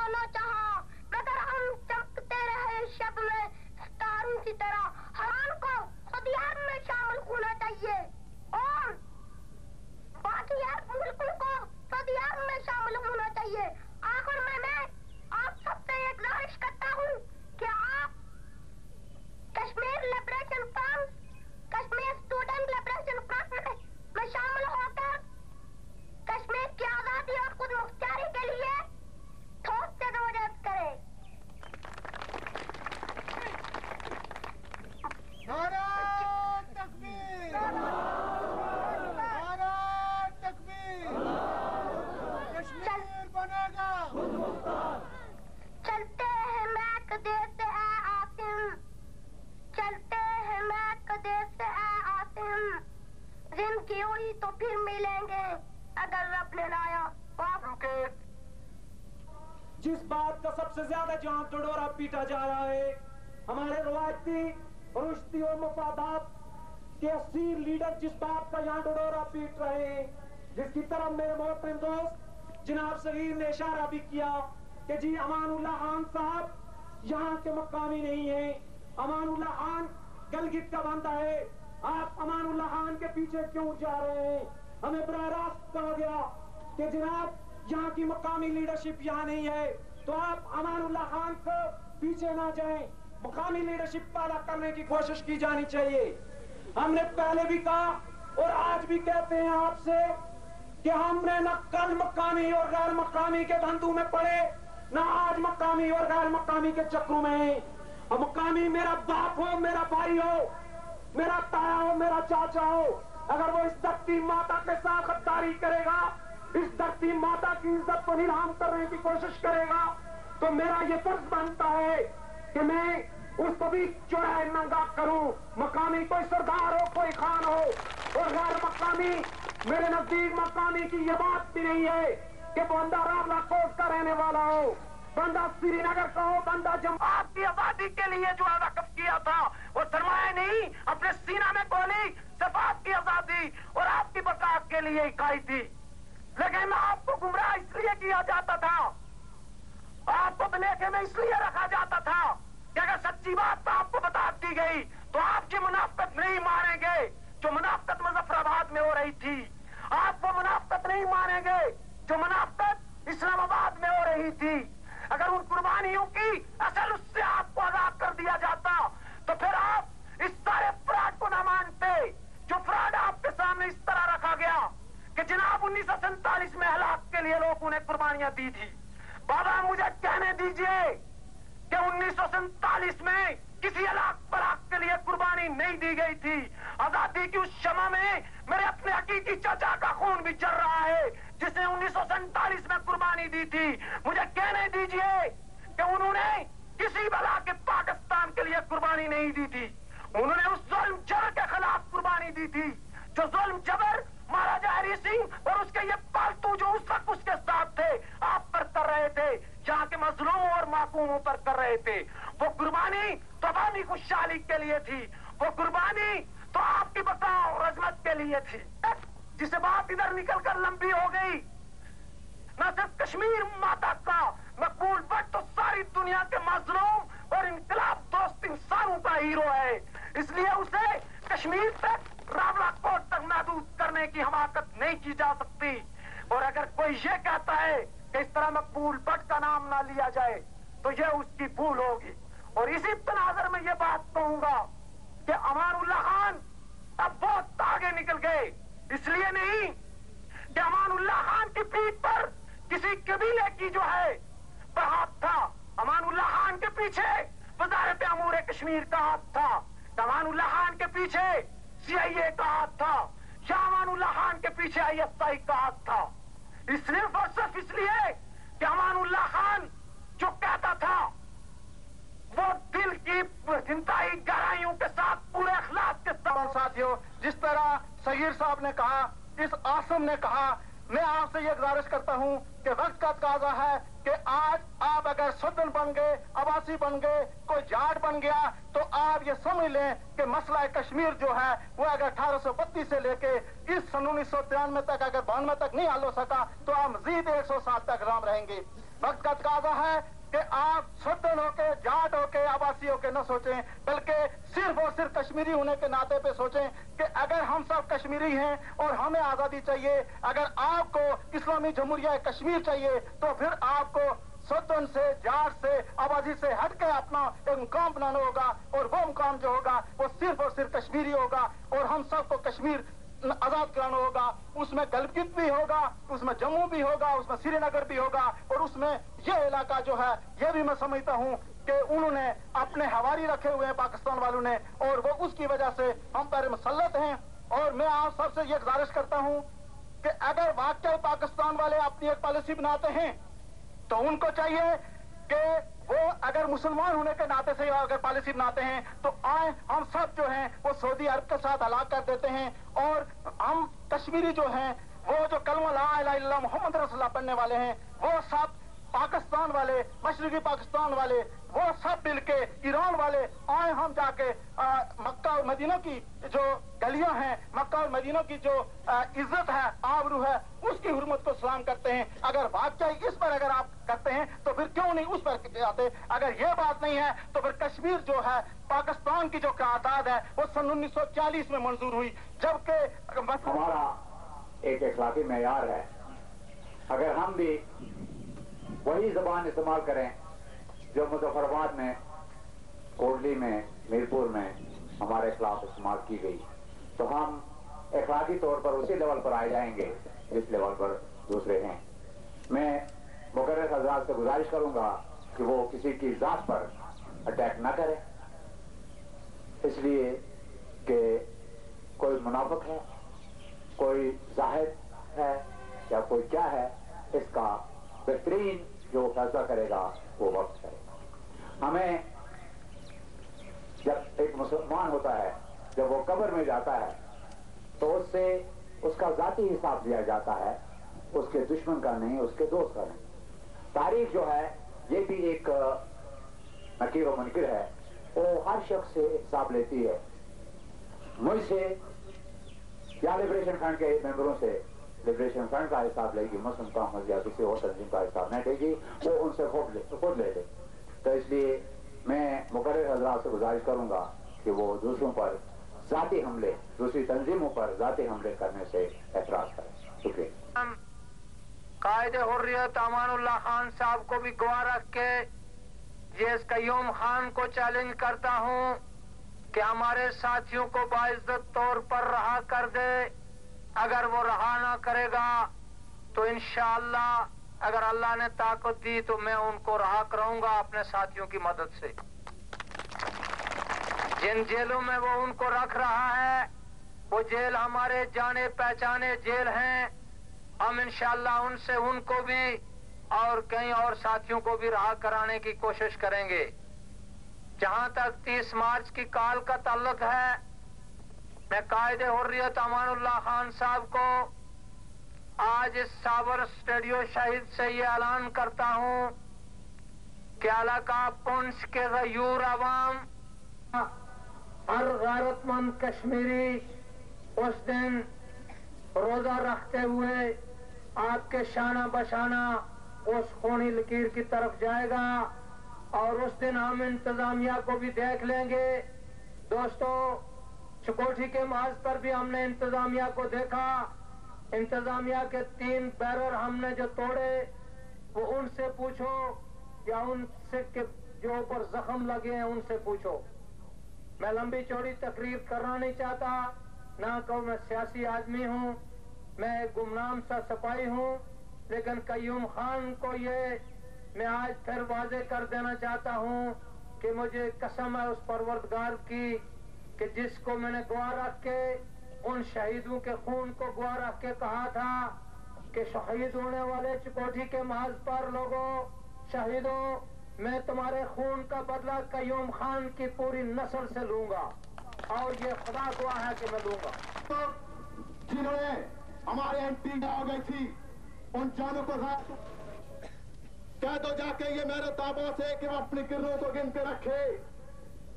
होना चाहा, मगर हम चमकते रहे शब में सितारों की तरह। हरान को खुदियार में शामिल होना चाहिए और बाकी यार मुल्कों को खुदियार में शामिल होना चाहिए। आखिर में मैं आप सबसे एक गुजारिश करता हूँ कि आप Kashmir liberation front, Kashmir student liberation front में शामिल होकर कश्मीर की आजादी और खुद मुख्तियारी के लिए ठोस जदोजहद करें। नारा तकबीर, नारा तकबीर, कश्मीर बनेगा। चलते हैं महक देते ऐ आसिम, चलते हैं महक देते ऐ आसिम, जिनकी हुई तो फिर मिलेंगे अगर रब ने लाया वापस। जिस बात का सबसे ज्यादा जहां डोडोरा पीटा जा रहा है, हमारे रवायती रुश्ती और मफादात के असीर लीडर जिस बात का यहाँ डोडोरा पीट रहे हैं, जिसकी तरफ मेरे मोहतरम दोस्त जनाब सगीर ने इशारा भी किया कि जी अमानुल्लाह खान साहब यहाँ के मकामी नहीं है, अमानुल्लाह खान गलगित का बंदा है, आप अमानुल्लाह खान के पीछे क्यों जा रहे हैं? हमें बराह रास्त कहा गया कि जनाब यहाँ की मकामी लीडरशिप यहाँ नहीं है, तो आप अमानुल्लाह खान को पीछे ना जाएं, मकामी लीडरशिप पैदा करने की कोशिश की जानी चाहिए। हमने पहले भी कहा और आज भी कहते हैं आपसे कि हमने न कल मकामी और गैर मकामी के धंधों में पड़े, न आज मकामी और गैर मकामी के चक्रों में हैं। और मकामी मेरा बाप हो, मेरा भाई हो, मेरा ताया हो, मेरा चाचा हो, अगर वो इस धरती माता के साथ गद्दारी करेगा, इस धरती माता की इज्जत को नीलाम करने की कोशिश करेगा, तो मेरा ये फर्ज बनता है कि मैं उसको भी चौराहे नंगा करूं। मकामी कोई सरदार हो, कोई खान हो, और गैर मकामी मेरे नजदीक मकामी की ये बात भी नहीं है कि बंदा रावला कोट का रहने वाला हो, बंदा श्रीनगर का हो, बंदा जम्मू आपकी आबादी के लिए जो वक़्फ किया था वो सरमाया नहीं, अपने सीना में गोली सिर्फ आपकी आजादी और आपकी बका के लिए ही खाई थी। लेकिन आपको गुमराह इसलिए किया जाता था, आपको भलेखे में इसलिए रखा जाता था कि अगर सच्ची बात आपको बता दी गई तो आपकी मुनाफकत नहीं मानेंगे जो मुनाफकत मुजफ्फराबाद में हो रही थी, आप वो मुनाफकत नहीं मानेंगे जो मुनाफकत इस्लामाबाद में हो रही थी। अगर उन कुर्बानियों की असल उससे आपको आजाद कर दिया जाता तो फिर आप इस सारे फ्रॉड को न मानते जो फ्रॉड आपके सामने इस तरह रखा गया कि जनाब 1947 में हलाक के लिए लोगों ने कुर्बानियां दी थी। बाबा मुझे कहने दीजिए कि 1947 में किसी हलाक बलाक के लिए कुर्बानी नहीं दी गई थी। आजादी की उस शमा में मेरे अपने हकीकी चाचा का खून भी चल रहा है जिसने 1947 में कुर्बानी दी थी। मुझे कहने दीजिए कि उन्होंने किसी बला के पाकिस्तान के लिए कुर्बानी नहीं दी थी, उन्होंने उस जुल्म जबर के खिलाफ कुर्बानी दी थी जो जुल्म जबर महाराजा हरी सिंह और उसके ये पालतू जो उस वक्त उसके साथ थे आप पर कर रहे थे, यहाँ के मजलूमों और मासूमों पर कर रहे थे। वो कुर्बानी तो अवामी खुशहाली के लिए थी, वो कुर्बानी तो आपकी बका और अजमत के लिए थी। जिसे बात इधर निकल कर लंबी हो गई, न सिर्फ कश्मीर माता का मकबूल भट्ट तो सारी दुनिया के मजलूम और इनकलाब दोस्त इंसानों का हीरो है, इसलिए उसे कश्मीर तक रावला कोट तक महदूद करने की हमाकत नहीं की जा सकती। और अगर कोई ये कहता है कि इस तरह मकबूल भट्ट का नाम ना लिया जाए तो ये उसकी भूल होगी। और इसी तनाजर में ये बात कहूंगा कि अमानुल्लाह खान अब बहुत आगे निकल गए, इसलिए नहीं कि अमानुल्लाह खान की पीठ पर किसी कबीले की जो है हाथ था, अमानुल्लाह खान के पीछे वजारत अमूर कश्मीर का हाथ था, अमानुल्लाह खान के पीछे CIA का हाथ था, या अमानुल्लाह खान के पीछे ISI का हाथ था। सिर्फ और सिर्फ इसलिए कि अमानुल्लाह खान जो कहता था वो दिल की इंतहाई गहराइयों के साथ पूरे अखलाक के साथ। साथियों, जिस तरह सगीर साहब ने कहा, इस आसम ने कहा, मैं आपसे ये गुजारिश करता हूँ कि वक्त का तकाजा है कि आज आप अगर सुदन बन गए, अबासी बन गए, कोई जाट बन गया, तो آپ یہ سمجھ لیں کہ مسئلہ کشمیر جو ہے وہ اگر 1832 سے لے کے اس سن 1993 تک اگر 92 تک نہیں حل ہو سکا تو آپ مزید 100 سال تک غلام رہیں گے. وقت کا تقاضا ہے کہ آپ سدن ہو کے، جاٹ ہو کے، آباسی ہو کے نہ سوچیں، بلکہ صرف اور صرف کشمیری ہونے کے ناطے پہ سوچیں کہ اگر ہم سب کشمیری ہیں اور ہمیں آزادی چاہیے، اگر آپ کو اسلامی جمہوریہ کشمیر چاہیے تو پھر آپ کو سدن سے، جاٹ سے، آبادی سے ہٹ کے اپنا ایک مقام بنانا ہوگا، اور وہ مقام جو ہوگا وہ صرف اور صرف کشمیری ہوگا، اور ہم سب کو کشمیر آزاد کرانا ہوگا. اس میں گلگت بھی ہوگا، اس میں جموں بھی ہوگا، اس میں سری نگر بھی ہوگا، اور اس میں یہ علاقہ جو ہے یہ بھی میں سمجھتا ہوں کہ انہوں نے اپنے حواری رکھے ہوئے ہیں پاکستان والوں نے، اور وہ اس کی وجہ سے ہم پر مسلط ہیں. اور میں آپ سب سے یہ گزارش کرتا ہوں کہ اگر واقعی پاکستان والے اپنی ایک پالیسی بناتے ہیں تو ان کو چاہیے کہ وہ اگر مسلمان ہونے کے ناطے سے اگر پالیسی بناتے ہیں تو آئیں ہم سب جو ہیں وہ سعودی عرب کے ساتھ ہلاک کر دیتے ہیں، اور ہم کشمیری جو ہیں وہ جو کلمہ لا الہ الا اللہ محمد رسول اللہ پڑھنے والے ہیں وہ سب پاکستان والے، مشرقی پاکستان والے، وہ سب مل کے ایران والے آئیں ہم جا کے مکہ اور مدینہ کی جو گلیاں ہیں، مکہ اور مدینہ کی جو عزت ہے، آبرو ہے، اس کی حرمت کو سلام کرتے ہیں. اگر واقعی اس پر اگر آپ کرتے ہیں تو پھر کیوں نہیں اس پر آتے؟ اگر یہ بات نہیں ہے تو پھر کشمیر جو ہے پاکستان کی جو قرارداد ہے وہ سن 1940 میں منظور ہوئی، جبکہ ہمارا ایک اخلاقی معیار ہے. اگر ہم بھی وہی زبان استعمال کریں جو مظفرآباد میں، کوٹلی میں، میرپور میں ہمارے خلاف استعمال کی گئی تو ہم اخلاقی طور پر اسی لیول پر آ جائیں گے جس لیول پر دوسرے ہیں. میں مقرر حضرات سے گزارش کروں گا کہ وہ کسی کی ذات پر اٹیک نہ کرے، اس لیے کہ کوئی منافق ہے، کوئی زاہد ہے یا کوئی کیا ہے، اس کا بہترین جو فیصلہ کرے گا وہ وقت کرے گا. ہمیں جب ایک مسلمان ہوتا ہے جب وہ قبر میں جاتا ہے تو اس سے اس کا ذاتی حساب لیا جاتا ہے، اس کے دشمن کا نہیں، اس کے دوست کا نہیں. تاریخ جو ہے یہ بھی ایک نکیر و منکر ہے، وہ ہر شخص سے حساب لیتی ہے. مجھ سے یا لبریشن فرنٹ کے ممبروں سے لبریشن فرنٹ کا حساب لے گی، مسلم کانفرنس یا کسی اور تنظیم کا حساب نہیں لے گی، وہ ان سے خود لے لے. تو اس لیے میں مقرر حضرات سے گزارش کروں گا کہ وہ دوسروں پر ذاتی حملے، دوسری تنظیموں پر ذاتی حملے کرنے سے اعتراض کریں. شکریہ. قائد حریت امان اللہ خان صاحب کو بھی گواہ رکھ کے جیس قیوم خان کو چیلنج کرتا ہوں کہ ہمارے ساتھیوں کو باعزت طور پر رہا کر دے. اگر وہ رہا نہ کرے گا تو انشاءاللہ اگر اللہ نے طاقت دی تو میں ان کو رہا کراؤں گا اپنے ساتھیوں کی مدد سے. جن جیلوں میں وہ ان کو رکھ رہا ہے وہ جیل ہمارے جانے پہچانے جیل ہیں. ہم انشاءاللہ ان سے ان کو بھی اور کئی اور ساتھیوں کو بھی رہا کرانے کی کوشش کریں گے. جہاں تک 30 مارچ کی کال کا تعلق ہے، میں قائد حریت امان اللہ خان صاحب کو آج اس ساور اسٹیڈیو شہید سے یہ اعلان کرتا ہوں کہ علاقہ پنچ کے غیور عوام، ہر غیرت مند کشمیری اس دن روزہ رکھتے ہوئے آپ کے شانہ بشانہ اس خونی لکیر کی طرف جائے گا، اور اس دن ہم انتظامیہ کو بھی دیکھ لیں گے. دوستو، چکوٹھی کے محاذ پر بھی ہم نے انتظامیہ کو دیکھا. انتظامیہ کے 3 بیرر ہم نے جو توڑے وہ ان سے پوچھو یا ان سے جو اوپر زخم لگے ہیں ان سے پوچھو. میں لمبی چوڑی تقریر کرنا نہیں چاہتا، نہ کہ میں سیاسی آدمی ہوں، میں ایک گمنام سا سپاہی ہوں، لیکن قیوم خان کو یہ میں آج پھر واضح کر دینا چاہتا ہوں کہ مجھے قسم ہے اس پروردگار کی کہ جس کو میں نے گواہ رکھ کے ان شہیدوں کے خون کو گواہ رکھ کے کہا تھا کہ شہید ہونے والے چکوٹھی کے محاذ پر لوگوں، شہیدوں، میں تمہارے خون کا بدلہ قیوم خان کی پوری نسل سے لوں گا، اور یہ خدا گواہ ہے کہ میں لوں گا. جنہوں نے ہمارے انٹی ہو گئی تھی ان جانوں کو کہہ دو جا کے یہ میرے تابع سے کہ وہ اپنی کرنوں کو گن کے رکھے.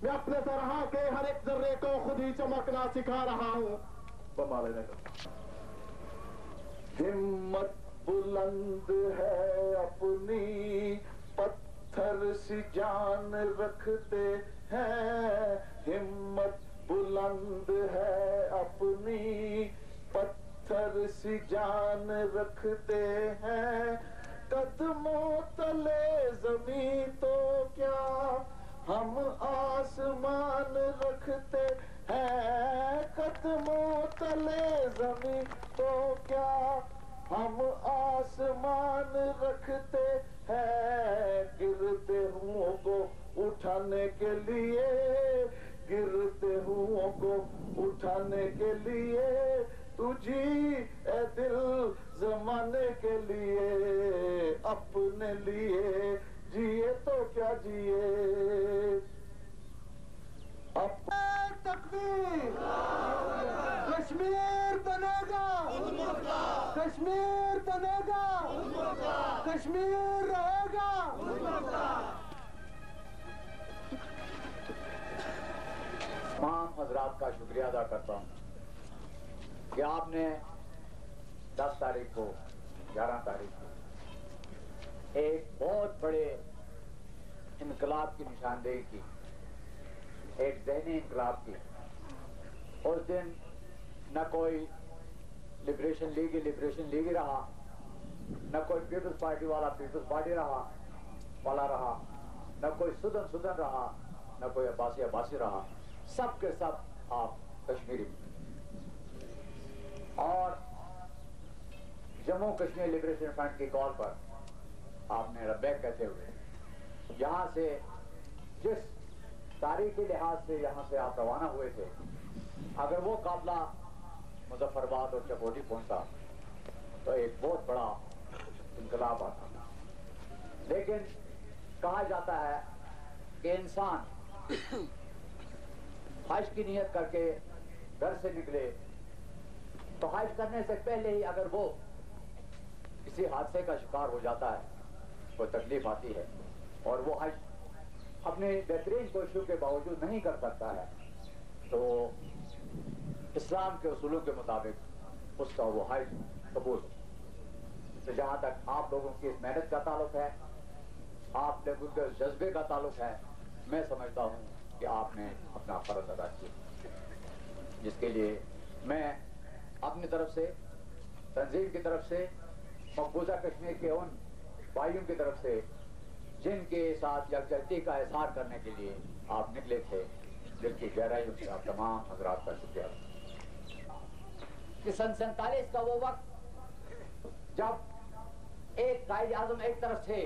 मैं अपने तरह के हर एक जर्रे को खुद ही चमकना सिखा रहा हूँ। बमा लेने का हिम्मत बुलंद है अपनी, पत्थर सी जान रखते हैं। हिम्मत बुलंद है अपनी, पत्थर सी जान रखते हैं। कदमों तले जमी तो क्या हम आसमान रखते हैं। कदमों तले जमी तो क्या हम आसमान रखते हैं। गिरते हुओं को उठाने के लिए, गिरते हुओं को उठाने के लिए, तुझी ए दिल जमाने के लिए, अपने लिए जिए तो क्या जिए। तकबीर, कश्मीर बनेगा, कश्मीर बनेगा, कश्मीर रहेगा। तमाम हजरात का शुक्रिया अदा करता हूँ कि आपने 10 तारीख को 11 तारीख को एक बहुत बड़े इनकलाब की निशानदेही की, एक ज़हनी इनकलाब की। उस दिन न कोई लिबरेशन लीग रहा, न कोई पीपल्स पार्टी वाला पीपल्स पार्टी वाला रहा, न कोई सुदन रहा, न कोई अब्बासी रहा। सब के सब आप कश्मीरी। और जम्मू कश्मीर लिबरेशन फ्रंट की कॉल पर आपने लब्बैक कहते हुए यहाँ से जिस तारीखी लिहाज से यहाँ से आप रवाना हुए थे, अगर वो काफिला मुजफ्फराबाद और चकोटी पहुंचा तो एक बहुत बड़ा इनकलाब आता। लेकिन कहा जाता है कि इंसान हज की नियत करके घर से निकले तो हज करने से पहले ही अगर वो किसी हादसे का शिकार हो जाता है, कोई तकलीफ आती है और वो हज अपने बेहतरीन कोशिशों के बावजूद नहीं कर सकता है, तो इस्लाम के उसूलों के मुताबिक उसका वो हज कबूल। तो जहाँ तक आप लोगों की इस मेहनत का ताल्लुक है, आप लोगों के जज्बे का ताल्लुक है, मैं समझता हूँ कि आपने अपना फर्ज अदा किया, जिसके लिए मैं अपनी तरफ से, तंजीम की तरफ से, मकबूजा कश्मीर के उन भाइयों की तरफ से जिनके साथ यकजहती का इजहार करने के लिए आप निकले थे, जिनकी गहराइयों से आप तमाम हजरात का शुक्रिया। कि सन 47 का वो वक्त जब एक कायद आजम एक तरफ थे,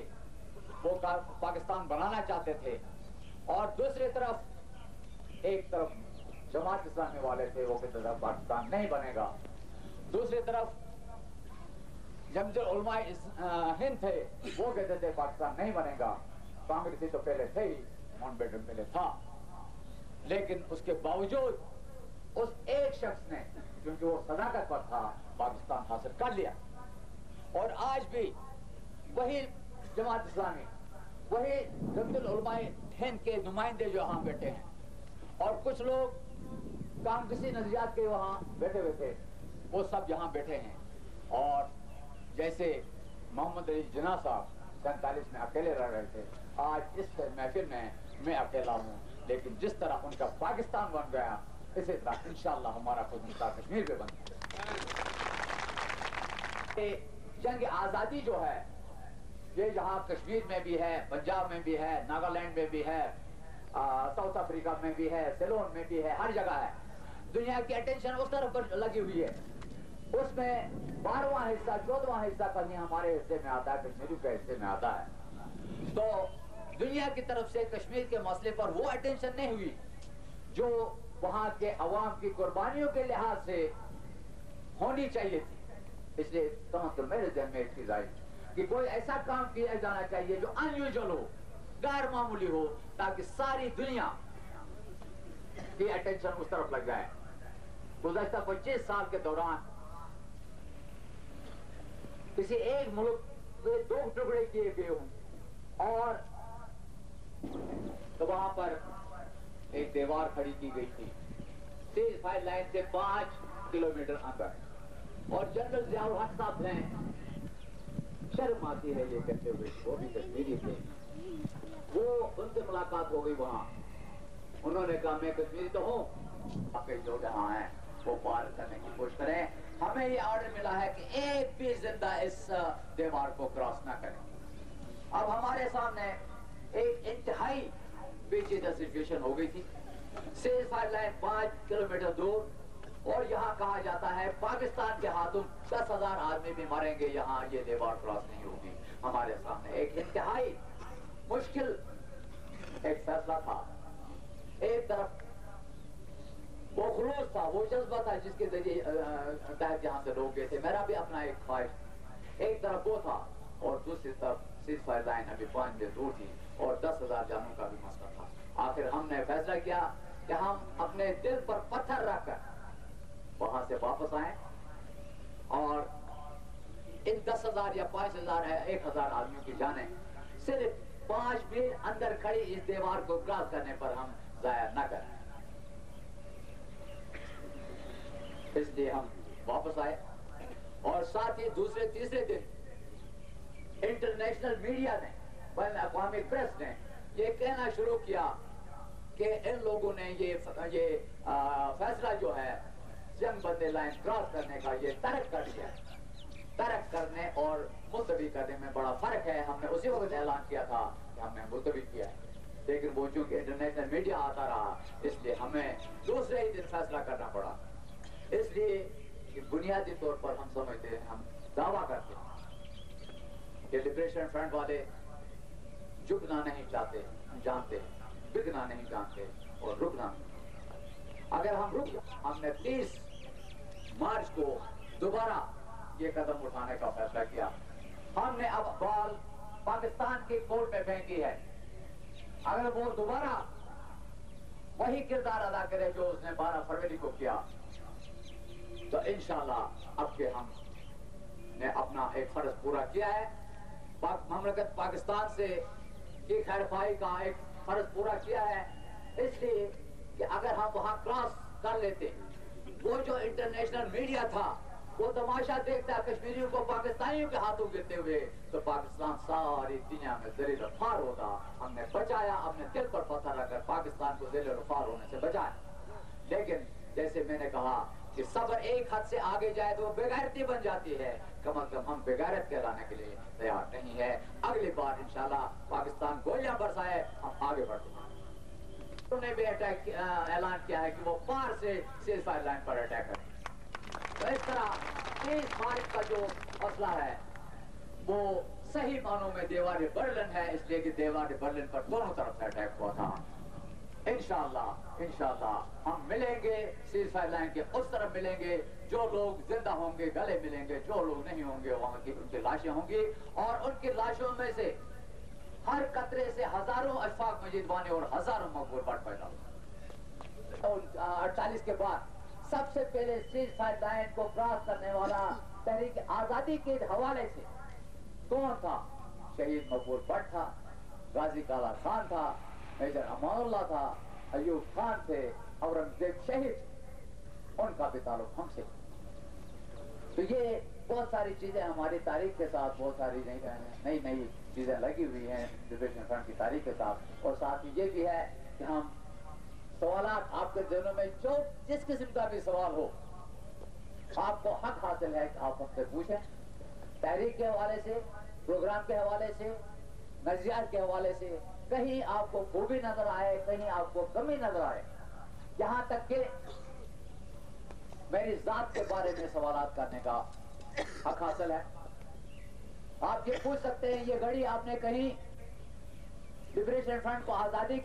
वो पाकिस्तान बनाना चाहते थे, और दूसरी तरफ एक तरफ जमात इस्लामी वाले थे, वो कहते थे पाकिस्तान नहीं बनेगा। दूसरी तरफ जमजुल उलमा हिंद थे, वो कहते थे पाकिस्तान नहीं बनेगा। कांग्रेसी तो पहले थे ही, माउंटबेटन पहले था, लेकिन उसके बावजूद उस एक शख्स ने, क्योंकि वो सदाकत पर था, पाकिस्तान हासिल कर लिया। और आज भी वही जमात इस्लामी, वही जमजुल उलमा हिंद के नुमाइंदे जो यहाँ बैठे हैं, और कुछ लोग कांग्रेसी नजरियात के वहाँ बैठे हुए थे, वो सब यहाँ बैठे हैं। और जैसे मोहम्मद अली जिन्ना साहब 47 में अकेले रह रहे थे, आज इस महफिल में मैं अकेला हूँ, लेकिन जिस तरह उनका पाकिस्तान बन गया, इसी तरह इंशाअल्लाह हमारा खुद मुख्तार कश्मीर भी बन गया। जंग आज़ादी जो है, ये यहाँ कश्मीर में भी है, पंजाब में भी है, नागालैंड में भी है, साउथ अफ्रीका में भी है, सिलोन में भी है, हर जगह है। दुनिया की अटेंशन उस तरफ पर लगी हुई है। उसमें 12वां हिस्सा, 14वां हिस्सा कहीं हमारे हिस्से में आता है, कश्मीरी के हिस्से में आता है। तो दुनिया की तरफ से कश्मीर के मसले पर वो अटेंशन नहीं हुई जो वहां के अवाम की कुर्बानियों के लिहाज से होनी चाहिए थी। इसलिए तो मेरे ध्यान में एक चीज आई कि कोई ऐसा काम किया जाना चाहिए जो अनयूजुअल हो, गैर मामूली हो, ताकि सारी दुनिया की अटेंशन उस तरफ लग जाए। गुज़श्ता 25 साल के दौरान किसी एक मुल्क में 2 टुकड़े किए गए हों, और तो वहां पर دیوار کھڑی کی گئی تھی سیز فائر لائن سے 5 کلومیٹر اندر، اور جنرل ضیاء الحق صاحب ہیں، شرم آتی ہے یہ کہتے ہوئے، وہ بھی کشمیری تھے، وہ ان سے ملاقات ہو گئی وہاں، انہوں نے کہا میں کشمیری تو ہوں، باقی جو جہاں ہیں وہ پار کرنے کی کوشش کریں، ہمیں یہ آرڈر ملا ہے کہ ایک بھی زندہ اس دیوار کو کراس نہ کریں۔ اب ہمارے سامنے ایک انتہائی پیچیدہ سچویشن ہو گئی تھی، سیز فائر لائن 5 کلومیٹر دور، اور یہاں کہا جاتا ہے پاکستان کے ہاتھوں 10,000 آدمی بھی مریں گے یہاں یہ دیوار کراس نہیں ہوگی۔ ہمارے سامنے ایک انتہائی مشکل ایک فیصلہ تھا، ایک طرف وہ خلوص تھا، وہ جذبہ تھا جس کے ذریعے تحت یہاں سے لوگ گئے تھے، میرا بھی اپنا ایک خواہش، ایک طرف وہ تھا اور دوسری طرف سیز فائر لائن ابھی 5 میل دور تھی اور 10,000 جانوں کا بھی مسئلہ تھا۔ آخر ہم نے فیصلہ کیا کہ ہم اپنے دل پر پتھر رکھ کر وہاں سے واپس آئیں اور ان 10,000 یا 5,000 ہے 1,000 آدمیوں کی جانیں صرف 5 میل اندر کھڑی اس دیوار کو کراس کرنے پر ہم ضائع نہ کریں۔ اس لیے ہم واپس آئے، اور ساتھ ہی دوسرے تیسرے دن انٹرنیشنل میڈیا نے، بین الاقوامی پریس نے یہ کہنا شروع کیا کہ ان لوگوں نے یہ فیصلہ جو ہے جنگ بندی لائن کراس کرنے کا یہ ترک کر دیا ہے۔ ترک کرنے اور ملتوی کرنے میں بڑا فرق ہے، ہم نے اسی وقت اعلان کیا تھا کہ ہم نے ملتوی کیا ہے، لیکن وہ چونکہ انٹرنیشنل میڈیا آتا رہا اس لیے ہمیں دوسرے ہی دن فیصلہ کرنا پڑا۔ اس لیے کہ بنیادی طور پر ہم سمجھتے ہیں، ہم دعویٰ کرتے ہیں کہ لبریشن فرنٹ والے جھکنا نہیں چاہتے، جانتے بکنا نہیں جانتے اور رکنا نہیں۔ اگر ہم رک جائیں، ہم نے 30 مارچ کو دوبارہ یہ قدم اٹھانے کا فیصلہ کیا، ہم نے اب بال پاکستان کی کورٹ میں پھینکی ہے، اگر وہ دوبارہ وہی کردار ادا کرے جو اس نے 12 فروری کو کیا تو انشاءاللہ اب کہ ہم نے اپنا ایک فرض پورا کیا ہے، مملکت پاکستان سے کی خیر خواہی کا ایک فرض پورا کیا ہے، اس لیے کہ اگر ہم وہاں کراس کر لیتے، وہ جو انٹرنیشنل میڈیا تھا وہ تماشا دیکھتا کشمیریوں کو پاکستانیوں کے ہاتھوں گرتے ہوئے تو پاکستان ساری دنیا میں ذلیل و خوار ہوتا۔ ہم نے بچایا، اپنے دل پر پتھر رکھ کر پاکستان کو ذلیل و خوار ہونے سے بچایا، لیکن جیسے میں نے کہا کہ صبر ایک حد سے آگے جائے تو وہ بےغیرتی بن جاتی ہے، کم از کم ہم بےغیرت کہلانے کے لیے تیار نہیں ہے۔ اگلی بار انشاءاللہ پاکستان گولیاں برسائے، ہم آگے بڑھتے ہیں۔ انہوں نے بھی اٹیک اعلان کیا ہے کہ وہ پار سے سیز فائر لائن پر اٹیک کریں، تو اس طرح 30 مارچ کا جو مسئلہ ہے وہ صحیح معنوں میں دیوار برلن ہے، اس لیے کہ دیوار برلن پر دونوں طرف سے اٹیک ہوا تھا۔ انشاءاللہ ہم ملیں گے سیز فائر لائن کے اس طرف ملیں گے، جو لوگ زندہ ہوں گے گلے ملیں گے، جو لوگ نہیں ہوں گے وہاں کی ان کی لاشیں ہوں گی، اور ان کی لاشوں میں سے ہر قطرے سے ہزاروں اشفاق مجیدوانی اور ہزاروں مقبول بٹ پیدا ہو۔ 48 کے بعد سب سے پہلے سیز فائر لائن کو کراس کرنے والا تحریک آزادی کے حوالے سے کون تھا؟ شہید مقبول بٹ تھا، غازی کالا خان تھا، میجر امان اللہ تھا، ایوب خان تھے، اورنگزیب شہید، ان کا بھی تعلق ہم سے۔ تو یہ بہت ساری چیزیں ہماری تاریخ کے ساتھ، بہت ساری نئی چیزیں لگی ہوئی ہیں لبریشن فرنٹ کی تاریخ کے ساتھ، اور ساتھ ہی یہ بھی ہے کہ ہم سوالات آپ کے ذہنوں میں جو جس قسم کا بھی سوال ہو، آپ کو حق حاصل ہے کہ آپ ہم سے پوچھیں، تحریک کے حوالے سے، پروگرام کے حوالے سے، نظریات کے حوالے سے، کہیں آپ کو خوبی نظر آئے، کہیں آپ کو کمی نظر آئے، یہاں تک کہ میری ذات کے بارے میں سوالات کرنے کا حق حاصل ہے۔ آپ یہ پوچھ سکتے ہیں یہ گھڑی آپ نے کہیں لبریشن فرنٹ کو آزادی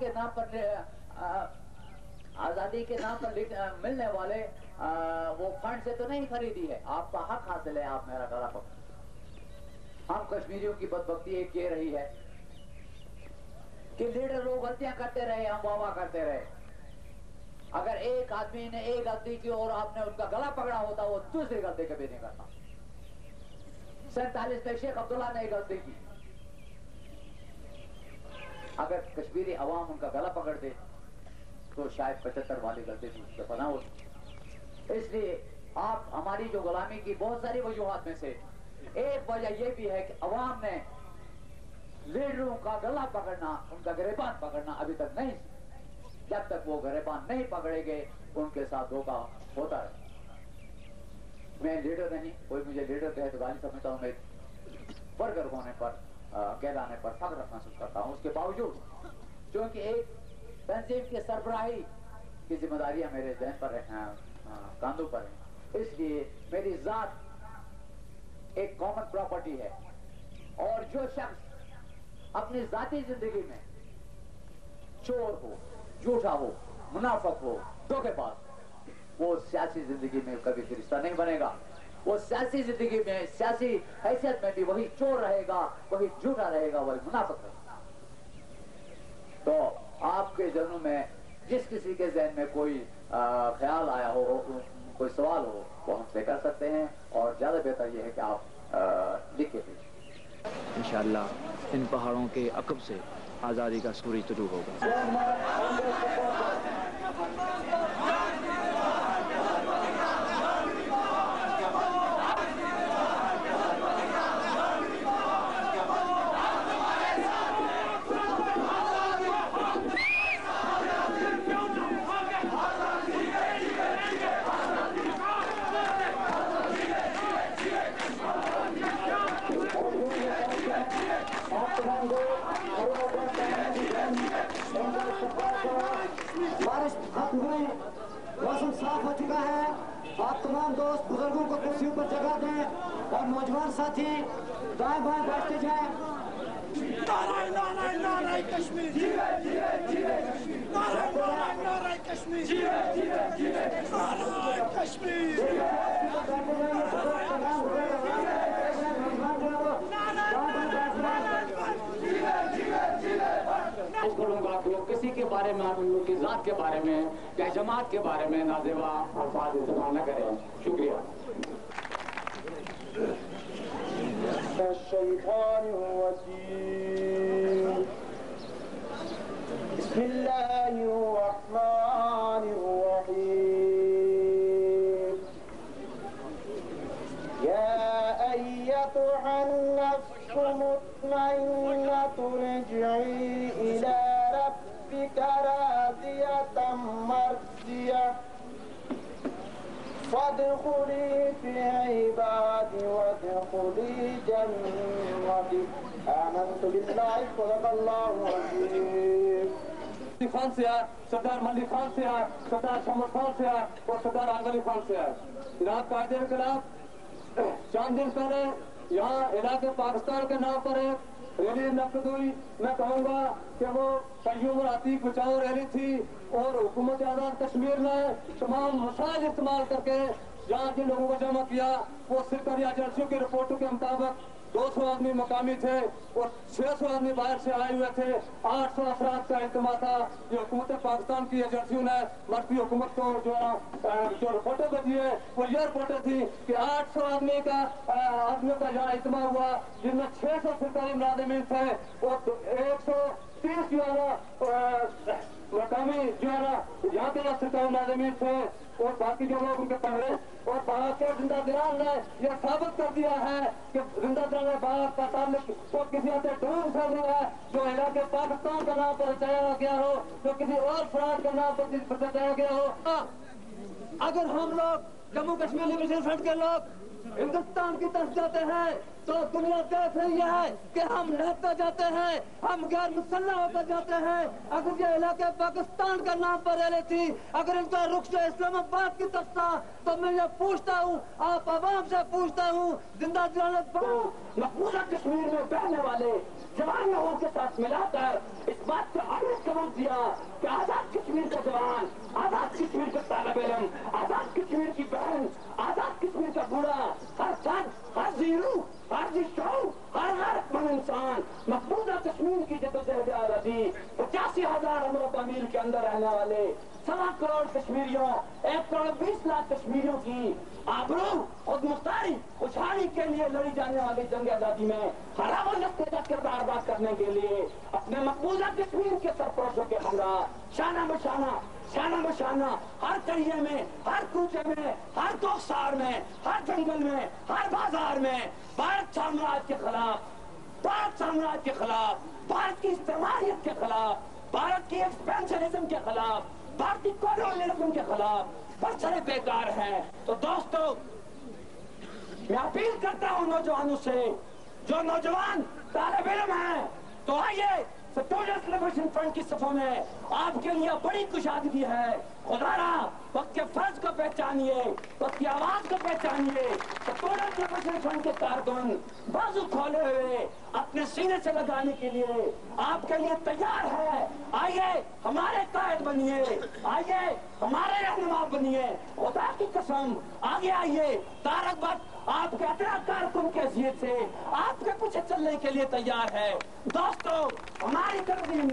کے نام پر ملنے والے وہ فنڈ سے تو نہیں خریدی ہے، آپ کا حق حاصل ہے، آپ میرا گلا پکڑیں۔ ہم کشمیریوں کی بدبختی ایک یہ رہی ہے کہ لیڈر لوگ غلطیاں کرتے رہے، ہم واہ کرتے رہے، اگر ایک آدمی نے ایک غلطی کی اور آپ نے ان کا گلا پکڑا ہوتا وہ دوسری غلطی کبھی نہیں کرتا۔ 47 میں شیخ عبداللہ نے ایک غلطی کی، اگر کشمیری عوام ان کا گلا پکڑ دے تو شاید 75 والی غلطی سے اس پہ پناہ ہوتی. اس لیے آپ ہماری جو غلامی کی بہت ساری وجوہات میں سے ایک وجہ یہ بھی ہے کہ عوام نے لیڈروں کا گلا پکڑنا، ان کا گریبان پکڑنا ابھی تک نہیں. جب تک وہ گریبان نہیں پکڑے گئے ان کے ساتھ دھوکہ ہوتا ہے. میں لیڈر نہیں، کوئی مجھے لیڈر کہے تو گالی سمجھتا ہوں. میں برگر ہونے پر کہلانے پر فخر محسوس کرتا ہوں. اس کے باوجود چونکہ ایک تنظیم کی سربراہی کی ذمہ داریاں میرے ذہن پر کاندھوں پر ہیں، اس لیے میری ذات ایک کامن پراپرٹی ہے. اور جو شخص اپنی ذاتی زندگی میں چور ہو، جھوٹا ہو، منافق ہو، دھوکے باز، وہ سیاسی زندگی میں کبھی رشتہ نہیں بنے گا. وہ سیاسی زندگی میں، سیاسی حیثیت میں بھی وہی چور رہے گا، وہی جھوٹا رہے گا، وہی منافق رہے گا. تو آپ کے ذہنوں میں جس کسی کے ذہن میں کوئی خیال آیا ہو، کوئی سوال ہو، وہ ہم سے کر سکتے ہیں. اور زیادہ بہتر یہ ہے کہ آپ لکھ کے بھیجیں. انشاءاللہ ان پہاڑوں کے عقب سے آزادی کا سورج طلوع ہوگا. بارش ختم ہوئی، موسم صاف ہو چکا ہے. آپ تمام دوست بزرگوں کو کرسیوں پر جگہ دیں اور نوجوان ساتھی دائیں بائیں بیٹھتے جائیں. نعرہ نعرہ نعرہ کشمیر، نعرہ نعرہ نعرہ کشمیر، نعرہ کشمیر. آج کروں گا کہ کسی کے بارے میں، ان لوگ کی ذات کے بارے میں یا جماعت کے بارے میں نازیبا الفاظ استعمال نہ کریں. شکریہ. الشیطان الرجیم. بسم اللہ الرحمن الرحیم. یا ایتها النفس مطمئنة ارجعی إلى ربك راضية مرضية فادخلي في عبادي وادخلي جنتي. آمنت بالله صدق الله العظيم. خان سے آئے، سردار ملک خان سے آئے، سردار شمس خان سے آئے اور سردار علی خان سے آئے. جناب قائد انقلاب چند دن پہلے یہاں علاقے پاکستان کے نام پر ایک ریلی نقد ہوئی. میں کہوں گا کہ وہ قیوم عتیق بچاؤ ریلی تھی اور حکومت آزاد کشمیر نے تمام مسائل استعمال کر کے جہاں جن لوگوں کو جمع کیا وہ سرکاری ایجنسیوں کی رپورٹوں کے مطابق 200 آدمی مقامی تھے اور 600 آدمی باہر سے آئے ہوئے تھے. 800 افراد کا اجتماع تھا. یہ حکومت پاکستان کی ایجنسیوں نے مرکزی حکومت کو جو رپورٹیں بھیجی ہے وہ یہ رپورٹیں تھی کہ 800 آدمیوں کا یہاں اجتماع ہوا جن میں 600 سرکاری ملازمین تھے اور 130 جو ہے نا مقامی جو ہے نا یہاں کے سرکاری ملازمین تھے اور باقی جو لوگ ان کے پہلے. اور باغ کے زندہ دلان نے یہ ثابت کر دیا ہے کہ زندہ دلان باغ کا تعلق تو کسی سے ڈور سے نہیں ہے جو علاقے پاکستان کا نام پر بچایا گیا ہو، جو کسی اور فراد کے نام پر بچایا گیا ہو. اگر ہم لوگ جموں کشمیر لبریشن فرنٹ کے لوگ ہندوستان کی طرف جاتے ہیں تو دنیا دیکھ رہی ہے کہ ہم لہتے جاتے ہیں، ہم غیر مسلح ہو کر جاتے ہیں. اگر یہ علاقے پاکستان کا نام پر رہے تھی، اگر ان کا رخ سے اسلام آباد کی طرف تھا تو میں یہ پوچھتا ہوں، آپ عوام سے پوچھتا ہوں، زندہ دلانے مقبوضہ کشمیر میں بہنے والے جوان لوگوں کے ساتھ ملا کر اس بات کو عرض قبول کیا کہ آزاد کشمیر کا جوان، آزاد کشمیر کا طالب علم، آزاد کشمیر کی بہن، آزاد کشمیر کا بوڑھا، ہر شخص، ہر زیرو، ہر شعور، ہر مند انسان مقبوضہ کشمیر کی جدوجہد آزادی 85,000 امر و تعمیر کے اندر رہنے والے 1.25 کروڑ کشمیریوں، 1 کروڑ 20 لاکھ کشمیریوں کی آبرو، خود مختاری، خوشحالی کے لیے لڑی جانے والی جنگ آزادی میں ہرا و کا کردار ادا کرنے کے لیے اپنے مقبوضہ کشمیر کے سرپرستوں کے ہمراہ شانہ بشانہ روزانہ ہر قریے میں، ہر کوچے میں، ہر کوخسار میں، ہر جنگل میں، ہر بازار میں بھارت سامراج کے خلاف، بھارت سامراج کے خلاف، بھارت کی استعماریت کے خلاف، بھارت کی ایکسپینشنزم کے خلاف، بھارتی کولونیلزم کے خلاف برسرے بیکار ہیں۔ تو دوستو، میں اپیل کرتا ہوں نوجوانوں سے، جو نوجوان طالب علم ہیں، تو آئیے اسٹوڈنٹس لبریشن فرنٹ کی صفوں میں آپ کے لیے بڑی کشادگی ہے۔ خدا را وقت کے فرض کو پہچانیے، وقت کی آواز کو پہچانیے۔ اسٹوڈنٹس لبریشن فرنٹ کے کارکن بازو کھولے ہوئے اپنے سینے سے لگانے کے لیے آپ کے لیے تیار ہے۔ آئیے ہمارے قائد بنیے، آئیے ہمارے رہنما بنیے۔ خدا کی قسم آگے آئیے۔ طارق بٹ آپ کے اطلاع کارکن کی حیثیت سے آپ کے پیچھے چلنے کے لیے تیار ہے۔ دوستو، ہماری تنظیم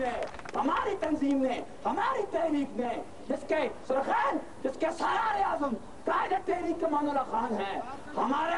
نے، ہماری تحریک نے، جس کے سرخین، جس کے سالار اعظم قائد تحریک امان اللہ خان ہیں، ہمارے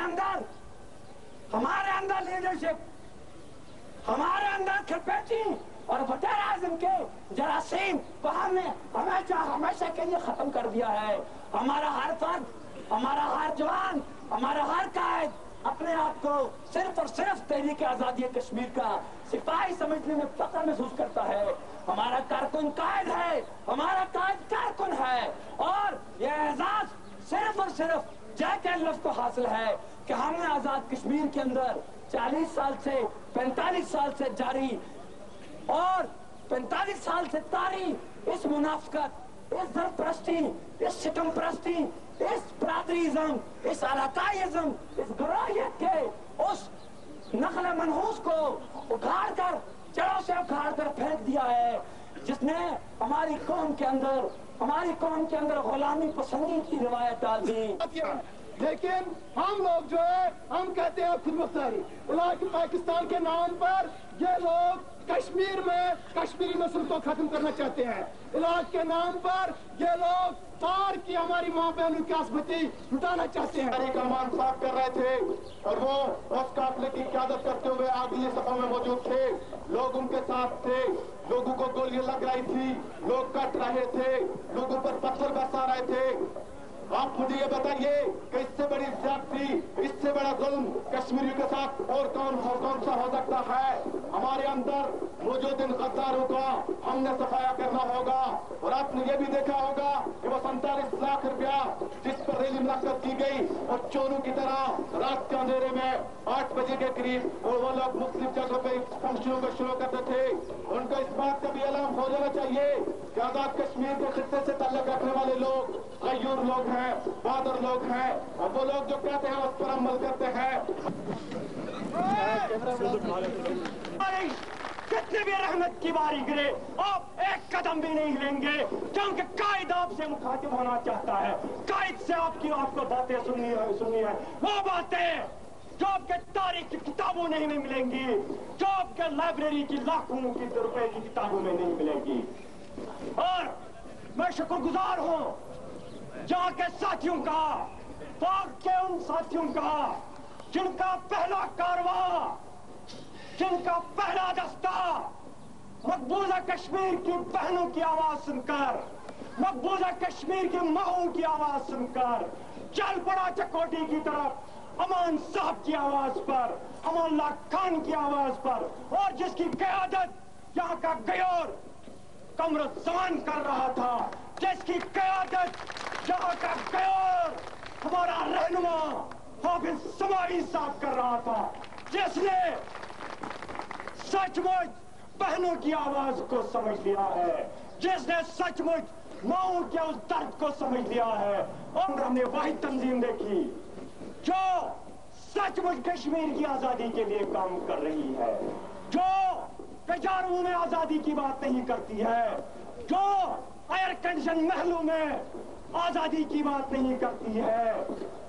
اندر لیڈرشپ، ہمارے اندر کھرپیٹی اور وزیر اعظم کے جراثیم کو ہم نے ہمیشہ کے لیے ختم کر دیا ہے۔ ہمارا ہر فرد، ہمارا ہر جوان، ہمارا ہر قائد اپنے آپ کو صرف اور صرف تحریک آزادی کشمیر کا سپاہی سمجھنے میں فخر محسوس کرتا ہے۔ ہمارا کارکن قائد ہے، ہمارا قائد کارکن ہے، اور یہ اعزاز صرف اور صرف جے کے لفظ کو حاصل ہے کہ ہم نے آزاد کشمیر کے اندر 40 سال سے 45 سال سے جاری اور 45 سال سے طاری اس منافقت، اس ذات پرستی، اس ستم پرستی، اس برادریزم، اس علاقائیزم، اس گروہیت کے اس نقل منحوس کو اکھاڑ کر، جڑوں سے اکھاڑ کر پھینک دیا ہے، جس نے ہماری قوم کے اندر غلامی پسندی کی روایت ڈال دی۔ لیکن ہم لوگ جو ہے، ہم کہتے ہیں خود مختاری علاقہ پاکستان کے نام پر یہ لوگ کشمیری نسل کو ختم کرنا چاہتے ہیں۔ علاقے کے نام پر یہ لوگ پار کی ہماری ماں بہنوں کی عصمتی لٹانا چاہتے ہیں۔ کمان صاف کر رہے تھے اور وہ اس قافلے کی قیادت کرتے ہوئے آگے صفوں میں موجود تھے، لوگ ان کے ساتھ تھے، لوگوں کو گولیاں لگ رہی تھی، لوگ کٹ رہے تھے، لوگوں پر پتھر برسا رہے تھے۔ آپ مجھے یہ بتائیے کہ اس سے بڑی زیادتی، اس سے بڑا ظلم کشمیریوں کے ساتھ اور کون سا ہو سکتا ہے؟ ہمارے اندر موجود ان غداروں کا ہم نے صفایا کرنا ہوگا۔ اور آپ نے یہ بھی دیکھا ہوگا کہ وہ 47 لاکھ روپیہ جس پر ریلی منعقد کی گئی اور چوروں کی طرح رات کے اندھیرے میں 8 بجے کے قریب اور وہ لوگ مختلف جگہوں پہ فنکشنوں کو شروع کرتے تھے۔ ان کو اس بات کا بھی اعلان ہو جانا چاہیے کہ آزاد کشمیر کے خطے سے تعلق رکھنے والے لوگ غیور لوگ ہیں، بہادر لوگ ہیں، اور وہ لوگ جو کہتے ہیں اس پر عمل کرتے ہیں۔ کتنی بھی رحمت کی باری گرے آپ ایک قدم بھی نہیں لیں گے، کیونکہ قائد آپ سے مخاطب ہونا چاہتا ہے۔ قائد سے آپ کو باتیں سننی ہے، وہ باتیں جو آپ کے تاریخ کی کتابوں میں نہیں ملیں گی، جو آپ کے لائبریری کی لاکھوں کی روپے کی کتابوں میں نہیں ملیں گی۔ اور میں شکر گزار ہوں جہاں کے ساتھیوں کا، پاک کے ان ساتھیوں کا جن کا پہلا کارواں، جن کا پہلا دستہ مقبوضہ کشمیر کی بہنوں کی آواز سن کر، مقبوضہ کشمیر کی ماؤں کی آواز سن کر چل پڑا چکوٹی کی طرف، امان صاحب کی آواز پر، امان اللہ خان کی آواز پر، اور جس کی قیادت یہاں کا غیور قمرالزمان کر رہا تھا، جس کی قیادت یہاں کا غیور ہمارا رہنما حافظ سماوی صاحب کر رہا تھا، جس نے سچ مچ بہنوں کی آواز کو سمجھ لیا ہے، جس نے سچ مچ ماؤں کے اس درد کو سمجھ لیا ہے۔ اور ہم نے واحد تنظیم دیکھی جو سچ مچ کشمیر کی آزادی کے لیے کام کر رہی ہے، جو تجاروں میں آزادی کی بات نہیں کرتی ہے، جو ایئر کنڈیشن محلوں میں آزادی کی بات نہیں کرتی ہے،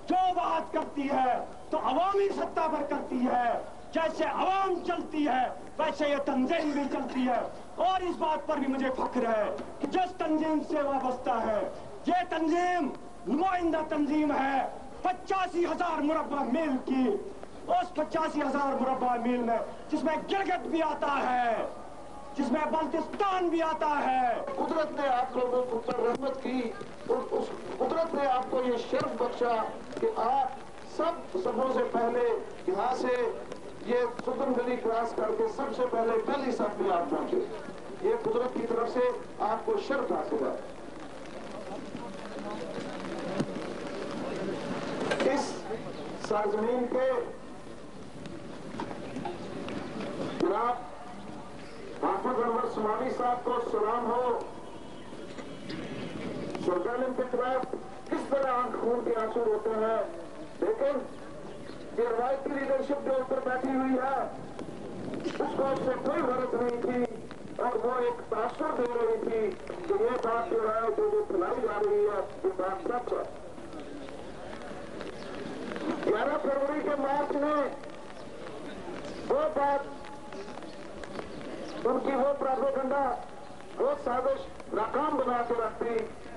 جو بات کرتی ہے تو عوامی سطح پر کرتی ہے۔ جیسے عوام چلتی ہے ویسے یہ تنظیم بھی چلتی ہے، اور اس بات پر بھی مجھے فخر ہے کہ جس تنظیم سے وابستہ ہے یہ تنظیم نمائندہ تنظیم ہے 85,000 مربع میل کی، اس 85,000 مربع میل میں جس میں گلگت بھی آتا ہے، जिसमें बल्तिस्तान भी आता है। कुदरत ने आप लोगों को ऊपर रहमत की और उस कुदरत ने आपको ये शर्फ बख्शा कि आप सबों से पहले यहाँ से ये सुल्तान गली क्रॉस करके सबसे पहले पहली साथ में आप पहुंचे। ये कुदरत की तरफ से आपको शर्फ हासिल है। इस सरजमीन के जनाब हाफिज अनवर सुमानी साहब को सलाम हो। सुल्तान के खिलाफ किस तरह आंख खून के आंसू होते हैं, लेकिन ये रवायती लीडरशिप जो ऊपर बैठी हुई है उसको उससे कोई गरज नहीं थी और वो एक तासुर दे रही थी कि ये बात जो है जो फैलाई जा रही है ये बात सच है। 11 फरवरी के मार्च में वो बात उनकी वो प्रोपेगेंडा वो साजिश नाकाम बना के रखती,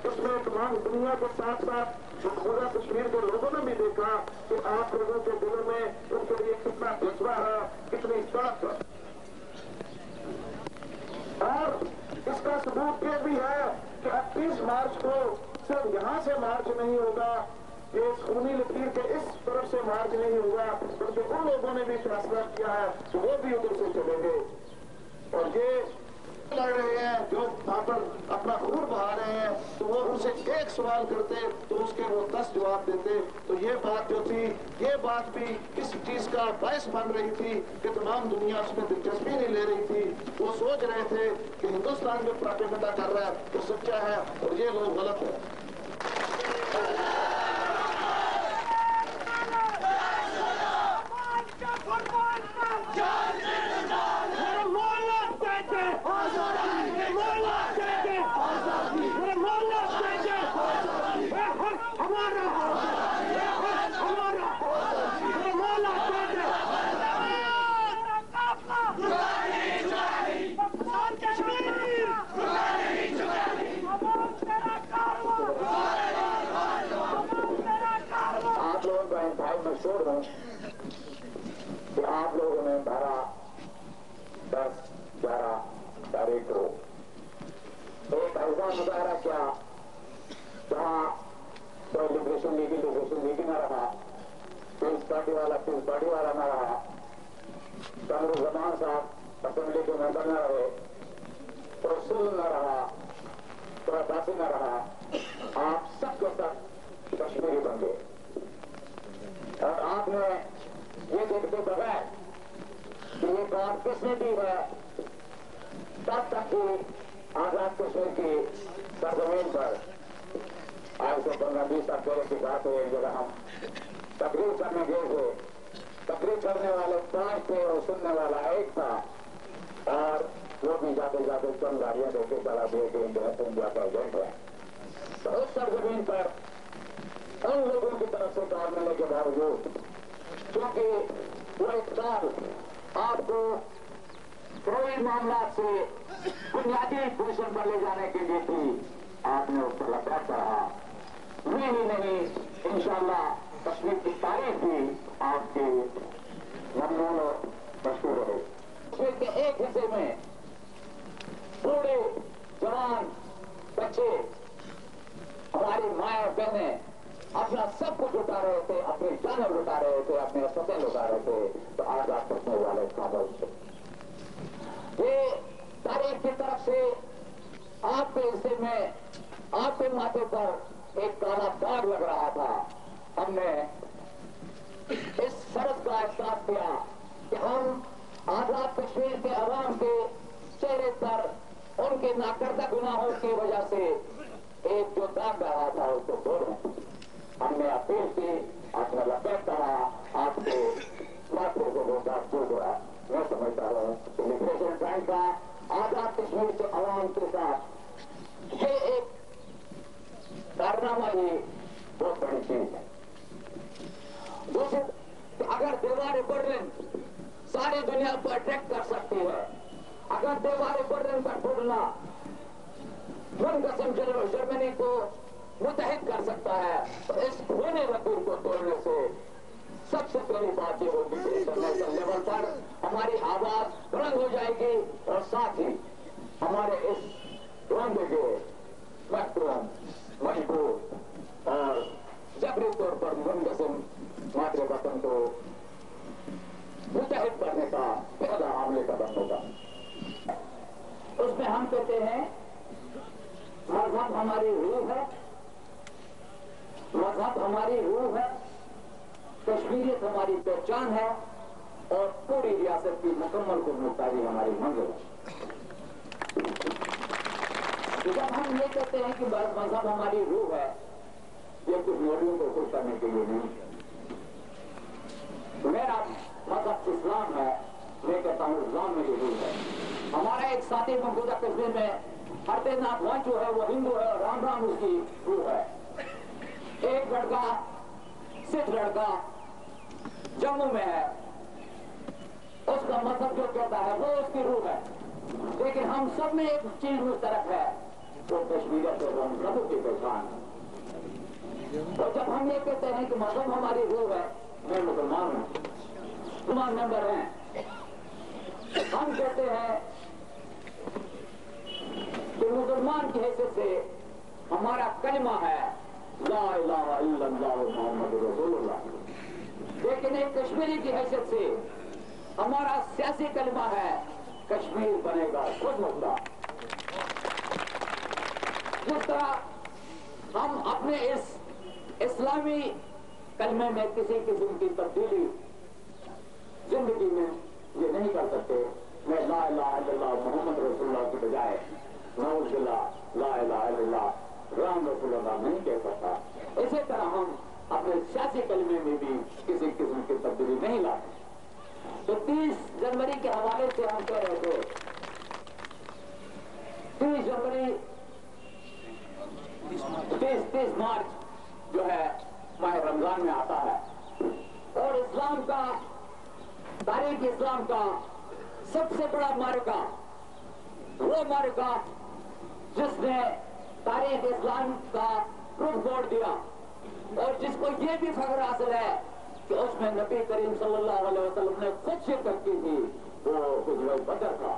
उसमें तमाम दुनिया के साथ साथ मकबूजा कश्मीर के लोगों ने भी देखा कि आप लोगों के दिलों में उनके लिए कितना जज्बा है, कितनी तड़प है। और इसका सबूत ये भी है कि 28 मार्च को सिर्फ यहाँ से मार्च नहीं होगा, ये खूनी लकीर के इस तरफ से मार्च नहीं होगा, बल्कि उन लोगों ने भी फैसला किया है तो वो भी उधर से चलेंगे। और ये लड़ रहे हैं जो वहां पर अपना खून बहा रहे हैं, तो वो उनसे एक सवाल करते तो उसके वो 10 जवाब देते। तो ये बात जो थी, ये बात भी किस चीज का बायस बन रही थी कि तमाम दुनिया उसमें दिलचस्पी नहीं ले रही थी। वो सोच रहे थे कि हिंदुस्तान जो प्रोपेगेंडा कर रहा है वो सच्चा है और ये लोग गलत है। छोड़ दूं कि आप लोगों ने 12, 10, 11 तारीख को एक ऐसा मुजाहरा किया जहां कोई लिबरेशन लीगी न रहा, पीस पार्टी वाला न रहा, कामरुज़्ज़मान साहब असेंबली के मेंबर न रहे, रसूल न रहा, तो अब्बासी न रहा, आप सबके सब कश्मीरी बन गए। और आपने ये देखते बगैर कि ये काम किसने दी है, तब तक कि आजाद कश्मीर की सरजमीन पर आज से 15-20 साल पहले की बात है, एक जगह हम तकरीर करने गए थे। तकरीर करने वाले 5 थे और सुनने वाला 1 था, और वो भी जाते जाते चंद गाड़ियां देखे चला दिए कि इंडिया का एजेंट है। तो उस सरजमीन पर उन लोगों की तरफ से काम मिलने के बावजूद, क्योंकि वो एक साल आपको कई मामला से बुनियादी पोजीशन पर ले जाने के लिए थी, आपने उस पर लपट रहा। ये ही नहीं, इंशाअल्लाह कश्मीर की तारीफ भी आपकी ममनून और मशहूर रहे। कश्मीर के एक हिस्से में बूढ़े जवान बच्चे, हमारी माए और बहनें अपना सब कुछ लुटा रहे थे, अपनी जानें लुटा रहे थे, अपने अस्पताल लुटा रहे थे, तो आजाद कश्मीर वाले खामोश थे। ये तारीख की तरफ से आपके हिस्से में, आपके माथे पर एक काला दाग लग रहा था। हमने इस फर्ज का एहसास किया कि हम आजाद कश्मीर के अवाम के चेहरे पर उनके नाकर्दा गुनाहों की वजह से एक जो दाग रहा था उसको तोड़ें। हमने अपील की, अपना लपेट कहा, आपके माथे को बहुत अफसोस हुआ। मैं समझता हूँ कि लिबरेशन फ्रंट का आजाद कश्मीर के अवाम के साथ ये एक कारनामा ही बहुत बड़ी चीज है। दूसरी, अगर दीवारें बर्लिन सारी दुनिया को अट्रैक्ट कर सकती है, अगर दीवारें बर्लिन का टूटना मुनक़सिम जर्मनी को मुतहद कर सकता है, तो इस खूनी लकीर को तोड़ने से सबसे पहली बात ये होगी कि इंटरनेशनल लेवल पर हमारी आवाज बुलंद हो जाएगी और साथ ही हमारे इस द्वंद्व के महत्वपूर्ण मजबूत और जबरी तौर पर मुनक़सिम मातृ वतन को मुतहद करने का पहला आमले कदम होगा। उसमें हम कहते हैं मजहब हमारी रूह है, मजहब हमारी रूह है, कश्मीरियत हमारी पहचान है और पूरी रियासत की मुकम्मल खुदमुख्तारी हमारी मंजिल है। जब हम ये कहते हैं कि मजहब हमारी रूह है, ये कुछ मौलवियों को खुश करने के लिए नहीं है। मेरा मजहब इस्लाम है, मैं कहता हूँ इस्लाम में ये रूह है। हमारा एक साथी मौजूदा कश्मीर में हरदेनाथ वांचू है, वो हिंदू है और राम राम उसकी रूह है। एक लड़का सिख लड़का जम्मू में है, उसका मजहब जो कहता है वो उसकी रूह है, लेकिन हम सब में एक चीज मुश्तरक है, वो कश्मीरियत और हम सबों की पहचान है। और जब हम ये कहते हैं कि मजहब हमारी रूह है, मैं मुसलमान हूं, मुसलमान मेंबर हैं, हम कहते हैं कि मुसलमान की हैसियत से हमारा कलमा है ला इलाहा इल्लल्लाह मुहम्मदुर रसूलुल्लाह, लेकिन एक कश्मीरी की हैसियत से हमारा सियासी कलमा है कश्मीर बनेगा खुद मुख्तार। जिस तरह हम अपने इस इस्लामी कलमे में किसी किस्म की तब्दीली जिंदगी में ये नहीं कर सकते, मैं ला इलाहा इल्लल्लाह मुहम्मद रसूलुल्लाह की बजाय नऊज़ुबिल्लाह ला इलाहा इल्लल्लाह राम रसूलुल्लाह नहीं कह सकता। इसी तरह हम अपने सियासी कलमे में भी किसी किस्म की तब्दीली नहीं लाते। तो 30 जनवरी के हवाले से हम कह रहे थे, 30 जनवरी 30 मार्च जो है माह रमजान में आता है और इस्लाम का तारीख इस्लाम का सबसे बड़ा मार्का, वो मार्का जिसने तारीख इस्लाम का रुख मोड़ दिया और जिसको ये भी फख्र हासिल है कि उसमें नबी करीम सल्लल्लाहु अलैहि वसल्लम ने खुद शिरकत की थी, वो गुज़वे बदर था।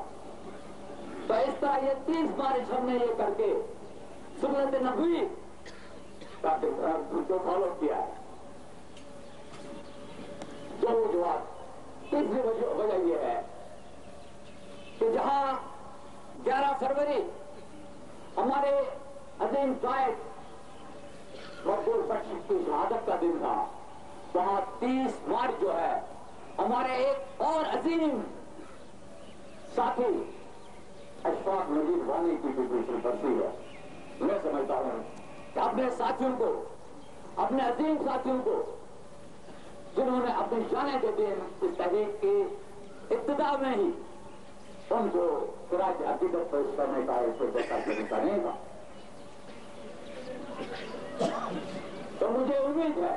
तो इस तरह ये 30 मार्च हमने ये करके सुन्नत नबवी का जो फॉलो किया है। दो वजूहात, तीसरी वजह यह है कि जहां 11 फरवरी हमारे अजीम कायद मकबूल बख्श की शहादत का दिन था, वहां 30 मार्च जो है हमारे एक और अजीम साथी अशफाक नजीर वानी की भी दूसरी बरसी है। मैं समझता हूं कि अपने साथियों को, अपने अजीम साथियों को जिन्होंने अपनी जानें दे दी इस तहरीक की इब्तिदा में ही, उनको सिराज अकीदत पेश करने का इससे बेहतर तरीका नहीं था। तो मुझे उम्मीद है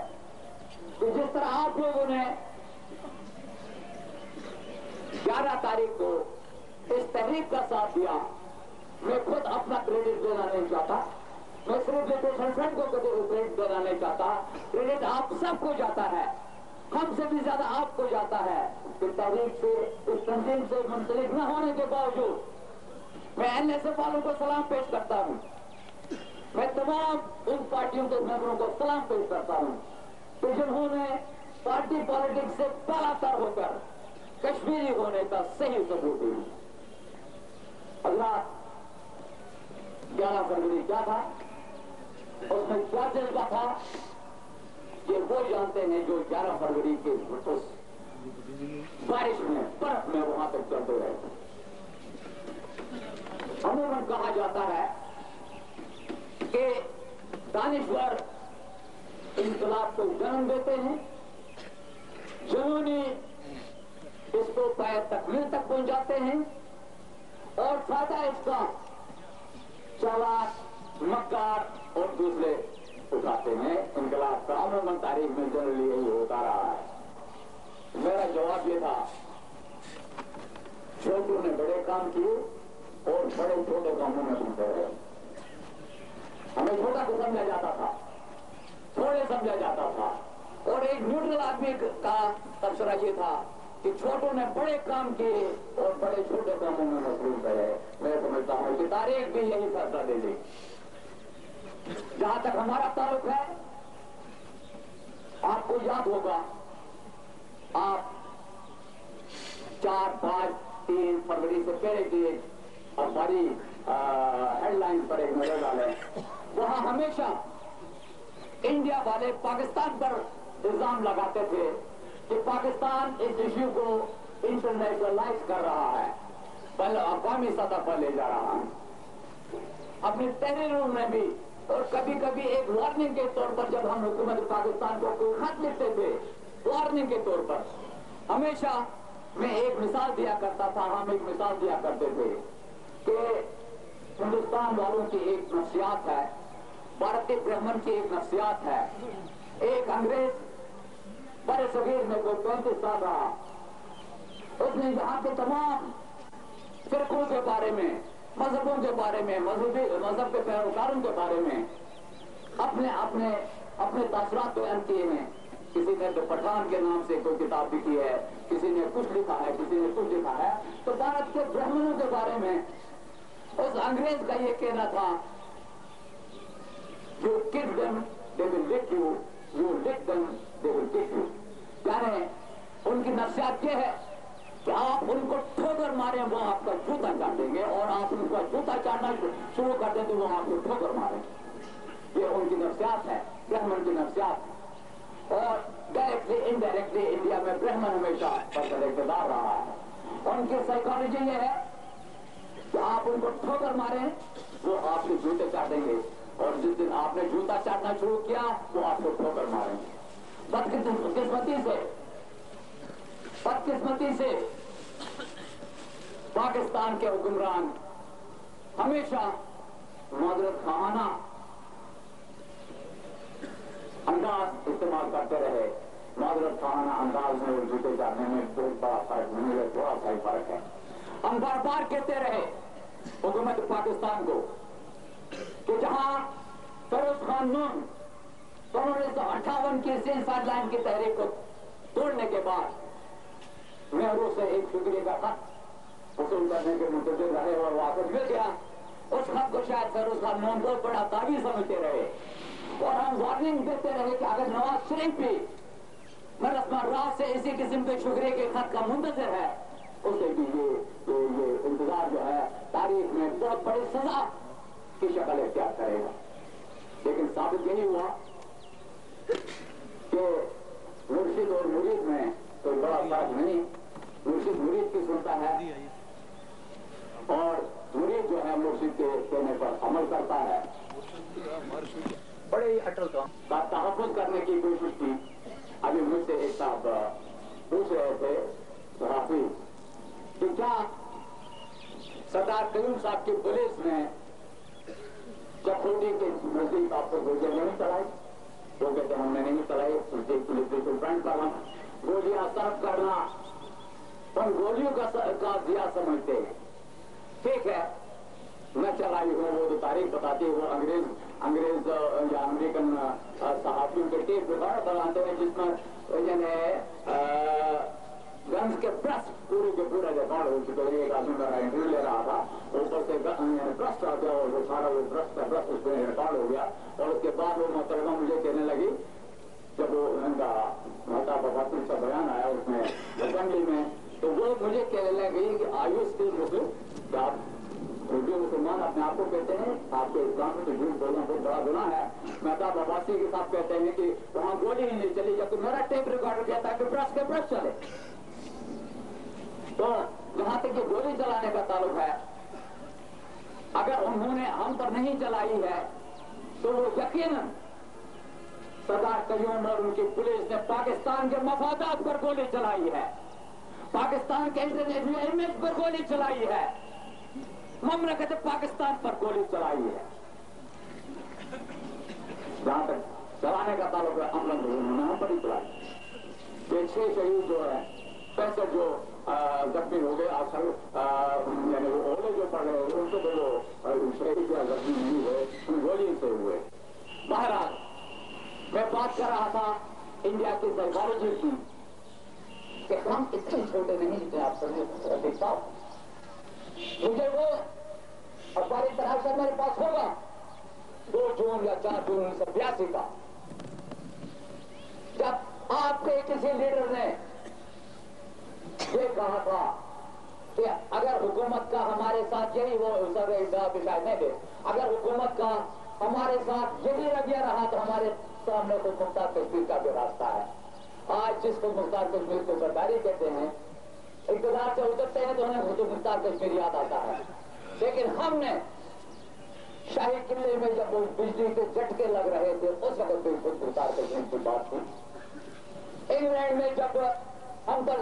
कि जिस तरह आप लोगों ने 11 तारीख को इस तहरीक का साथ दिया, मैं खुद अपना क्रेडिट देना नहीं चाहता, मैं सिर्फ लिबरेशन फ्रंट को क्रेडिट देना नहीं चाहता, क्रेडिट आप सबको जाता है, हमसे भी ज्यादा आपको जाता है कि तहरीक से, इस तंजीम से मुंसलिक न होने के बावजूद मैं एनएसएफ वालों को सलाम पेश करता हूं, मैं तमाम उन पार्टियों के मेंबरों को सलाम पेश करता हूं कि जिन्होंने पार्टी पॉलिटिक्स से बालातर होकर कश्मीरी होने का सही सबूत दिया। अगला 11 फरवरी क्या था, उसमें क्या जज्बा था, ये वो जानते हैं जो 11 फरवरी के उस बारिश में, बर्फ में वहां तक चलते रहे। अमूमन कहा जाता है कि दानिश्वर इंकलाब को जन्म देते हैं, जुनूनी इसको पाए तकमील तक पहुंचाते हैं और फायदा इसका चालाक, मक्कार और दूसरे उठाते हैं। इंकलाब का अमूमन तारीख में जनरली यही होता रहा है। मेरा जवाब ये था, छोटों ने बड़े काम किए और बड़े छोटे कामों में घूमते रहे। हमें छोटा को समझा जाता था, थोड़े समझा जाता था, اور ایک न्यूट्रल आदमी का तबसरा ये था कि छोटों ने बड़े काम किए और बड़े छोटे कामों में मसरूफ रहे। मैं समझता हूँ कि तारीख भी यही फैसला दे दी। जहां तक हमारा ताल्लुक है, आपको याद होगा, आप 4, 5, 3 फरवरी से पहले की हमारी हेडलाइन पर एक नजर डालें। वहां हमेशा इंडिया वाले पाकिस्तान पर इल्जाम लगाते थे कि पाकिस्तान इस इश्यू को इंटरनेशनलाइज कर रहा है, बल्कि अक़वामी सतह पर ले जा रहा है। अपनी तहरीरों में भी और कभी कभी एक वार्निंग के तौर पर जब हम हुकूमत पाकिस्तान को कोई खत लिखते थे, वार्निंग के तौर पर हमेशा मैं एक मिसाल दिया करता था, हम एक मिसाल दिया करते थे कि हिंदुस्तान वालों की एक नफ्सियात है, भारतीय ब्राह्मण की एक नफ्सियात है। एक अंग्रेज बड़े सगीर में कोई 35 साल रहा, उसने यहाँ के तमाम फिरकों के बारे में, मजहबों के बारे में, मजहब के पैरोकारों के बारे में अपने तासरात बयान किए हैं। किसी ने तो पठान के नाम से कोई किताब लिखी है, किसी ने कुछ लिखा है, किसी ने कुछ लिखा है। तो भारत के ब्राह्मणों के बारे में उस अंग्रेज का ये कहना था, You kick them, they will lick you. You lick them, they will kick you. यानी उनकी नफ्सियात ये है कि आप उनको ठोकर मारें, वो आपका जूता चाटेंगे, और आप उनका जूता चाटना शुरू कर दें तो वो आपको ठोकर मारेंगे। ये उनकी नफ्सियात है, ब्राह्मण की नफ्सियात। और डायरेक्टली इनडायरेक्टली इंडिया में ब्राह्मण हमेशा इक़्तिदार रहा है। उनकी साइकोलॉजी ये है कि आप उनको ठोकर मारें, वो आपके जूते चाटेंगे, और जिस दिन आपने जूता चाटना शुरू किया वो आपको ठोकर मारेंगे। बदकिस्मती से पाकिस्तान के हुक्मरान हमेशा मादरत खाना अंदाज इस्तेमाल करते रहे। मादरत खाना अंदाज में और जूते चाटने में बहुत बड़ा फर्क नहीं है, थोड़ा सा ही फर्क है। हम बार बार कहते रहे हुकूमत पाकिस्तान को कि जहां फिरोज खान नून 1958 की सीज़फायर लाइन की तहरीक को तोड़ने के बाद नेहरू से एक शुक्रिया का खत वसूल करने के मुंतज़िर रहे और वापस मिल गया। उस खत को शायद फिरोज खान नून बहुत बड़ा ताबीज़ समझते रहे, और हम वार्निंग देते रहे कि अगर नवाज शरीफ भी मरस्मान राज से इसी किस्म के शुक्रिया के खत का मुंतज़िर है, उसे भी ये इंतजार जो है तारीख में बहुत बड़ी सजा की शक्ल इख्तियार करेगा। लेकिन साबित यही हुआ कि मुर्शिद और मुरीद में कोई बड़ा फर्क नहीं। मुर्शिद मुरीद की सुनता है और मुरीद जो है मुर्शिद के कहने पर अमल करता है। बड़े ही अटल का तहफ़्फ़ुज़ करने की कोशिश की। अभी मुझसे एक साहब पूछ रहे थे सहाफ़ी कि क्या सरदार कयूम साहब की पुलिस ने चखोटी के नजदीक आपको गोलियां नहीं चलाई? वो कहते हमने नहीं चलाई। पुलिस फ्रंट पर हम गोलियां सर्व करना हम गोलियों का दिया समझते हैं। ठीक है, मैं चलाई हूँ, वो तो तारीख बताती है। वो अंग्रेज या अमेरिकन सहाफियों के टेप रिकॉर्ड बनाते हैं जिसमें यानी गन्स के ब्रस्ट पूरे के पूरा रिकॉर्ड हो चुके हैं। एक आदमी मेरा इंटरव्यू ले रहा था, ऊपर से ब्रस्ट आ गया और वो सारा वो ब्रस्ट उसमें रिकॉर्ड हो गया। और उसके बाद वो मोहतरमा मुझे कहने लगी, जब वो उनका माता बाबा का बयान आया उसमें असेंबली में, तो वो मुझे कहने लगी कि आयुष स्टिल मुस्लिम, आप जो मुसलमान अपने आप को कहते हैं, आपके इस्लाम में तो झूठ बोलना बहुत बड़ा गुनाह है। मेहता बाबासी के साथ कहते हैं कि वहां गोली ही नहीं चली, जबकि मेरा टेप रिकॉर्डर कहता है कि ब्रश के ब्रश चले। तो जहां तक ये गोली चलाने का ताल्लुक है, अगर उन्होंने हम पर नहीं चलाई है तो वो यकीनन सरदार कयूम और उनकी पुलिस ने पाकिस्तान के मफादात पर गोली चलाई है, पाकिस्तान के इंटरनेशनल इमेज पर गोली चलाई है, ममलकत पाकिस्तान पर गोली चलाई है। जहां तक चलाने का ताल्लुक है, हम पर ही चलाई। ये 6 शहीद जो है, 65 जो जख्मी हो गए, यानी वो ओले जो पड़ रहे उनको तो वो शहीद या जख्मी नहीं हुए, गोली से हुए। बहरहाल मैं बात कर रहा था इंडिया की साइकोलॉजी की कि हम इतने छोटे नहीं जितने आप समझ देखता हूं। मुझे वो अखबारी तरह से मेरे पास होगा 2 जून या 4 जून 1982 का, जब आपके किसी लीडर ने ये कहा था कि अगर हुकूमत का हमारे साथ यही वो शायद नहीं दे, अगर हुकूमत का हमारे साथ यही रवैया रहा तो हमारे सामने तो मुख्तार कश्मीर का भी रास्ता है। आज जिसको मुख्तार कश्मीर को गद्दारी कहते हैं, इक़्तिदार से उतरते हैं तो हमें तो मुख्तार कश्मीर याद आता है। लेकिन हमने शाही किले में जब बिजली के झटके लग रहे थे उस वक्त भी खुद मुख्तार कश्मीर की बात थी। इंग्लैंड में जब हम पर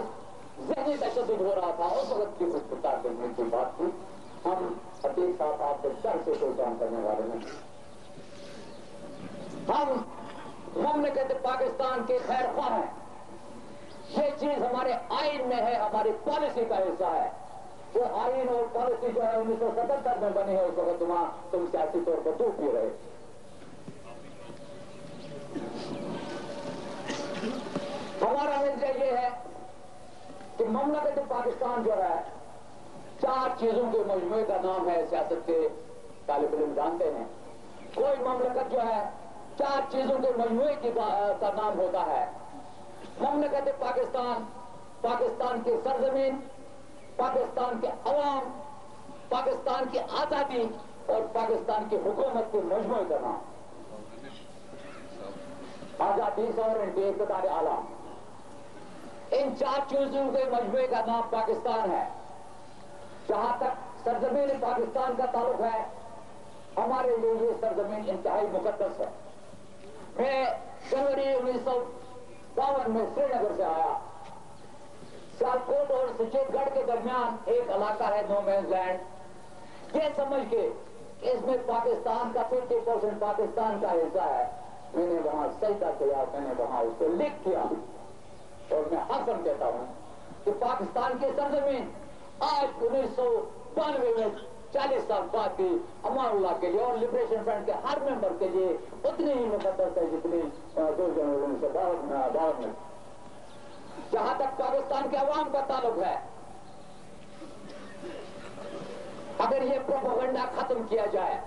ज़हनी तशद्दुद हो रहा था उस वक्त की खुद मुख्तार कश्मीर की बात थी। हम अतीक साहब आपके डर से कोई काम करने वाले नहीं। हमने कहते पाकिस्तान के खैर ख्वाह हैं, ये चीज हमारे आइन में है, हमारी पॉलिसी का हिस्सा है। वो आइन और पॉलिसी जो है 1977 में बनी है, उस वक्त तुम सियासी तौर पर दूध पी रहे। हमारा नजरिया ये है कि ममलकत पाकिस्तान जो है 4 चीजों के मजमूए का नाम है। सियासत के तालिब इल्म जानते हैं, कोई ममलकत जो है 4 चीजों के मजमूए का नाम होता है। ममलकत पाकिस्तान, पाकिस्तान की सरजमीन, पाकिस्तान के अवाम, पाकिस्तान की आजादी और पाकिस्तान की हुकूमत के मजमूए का नाम। आजादी, सॉवरेनिटी, इक़्तिदार आला, इन 4 चीजों के मजमूए का नाम पाकिस्तान है। जहां तक सरजमीन पाकिस्तान का ताल्लुक है, हमारे लिए ये सरजमीन इंतहाई मुकद्दस है। मैं जनवरी 1952 में श्रीनगर से आया। सियालकोट और सुचेतगढ़ के दरमियान एक इलाका है नो मैंस लैंड, ये समझ के इसमें पाकिस्तान का 50% पाकिस्तान का हिस्सा है। मैंने वहां सजदा किया, मैंने वहां उसको लिख किया और मैं हसन कहता हूं कि पाकिस्तान की सरजमीन आज 1992 में 40 साल बाद भी अमानुल्लाह के लिए और लिबरेशन फ्रंट के हर मेंबर के लिए उतनी ही मुकद्दस है जितनी 2 जनवरी 1952 में। जहां तक पाकिस्तान के अवाम का ताल्लुक है, अगर ये प्रोपेगेंडा खत्म किया जाए,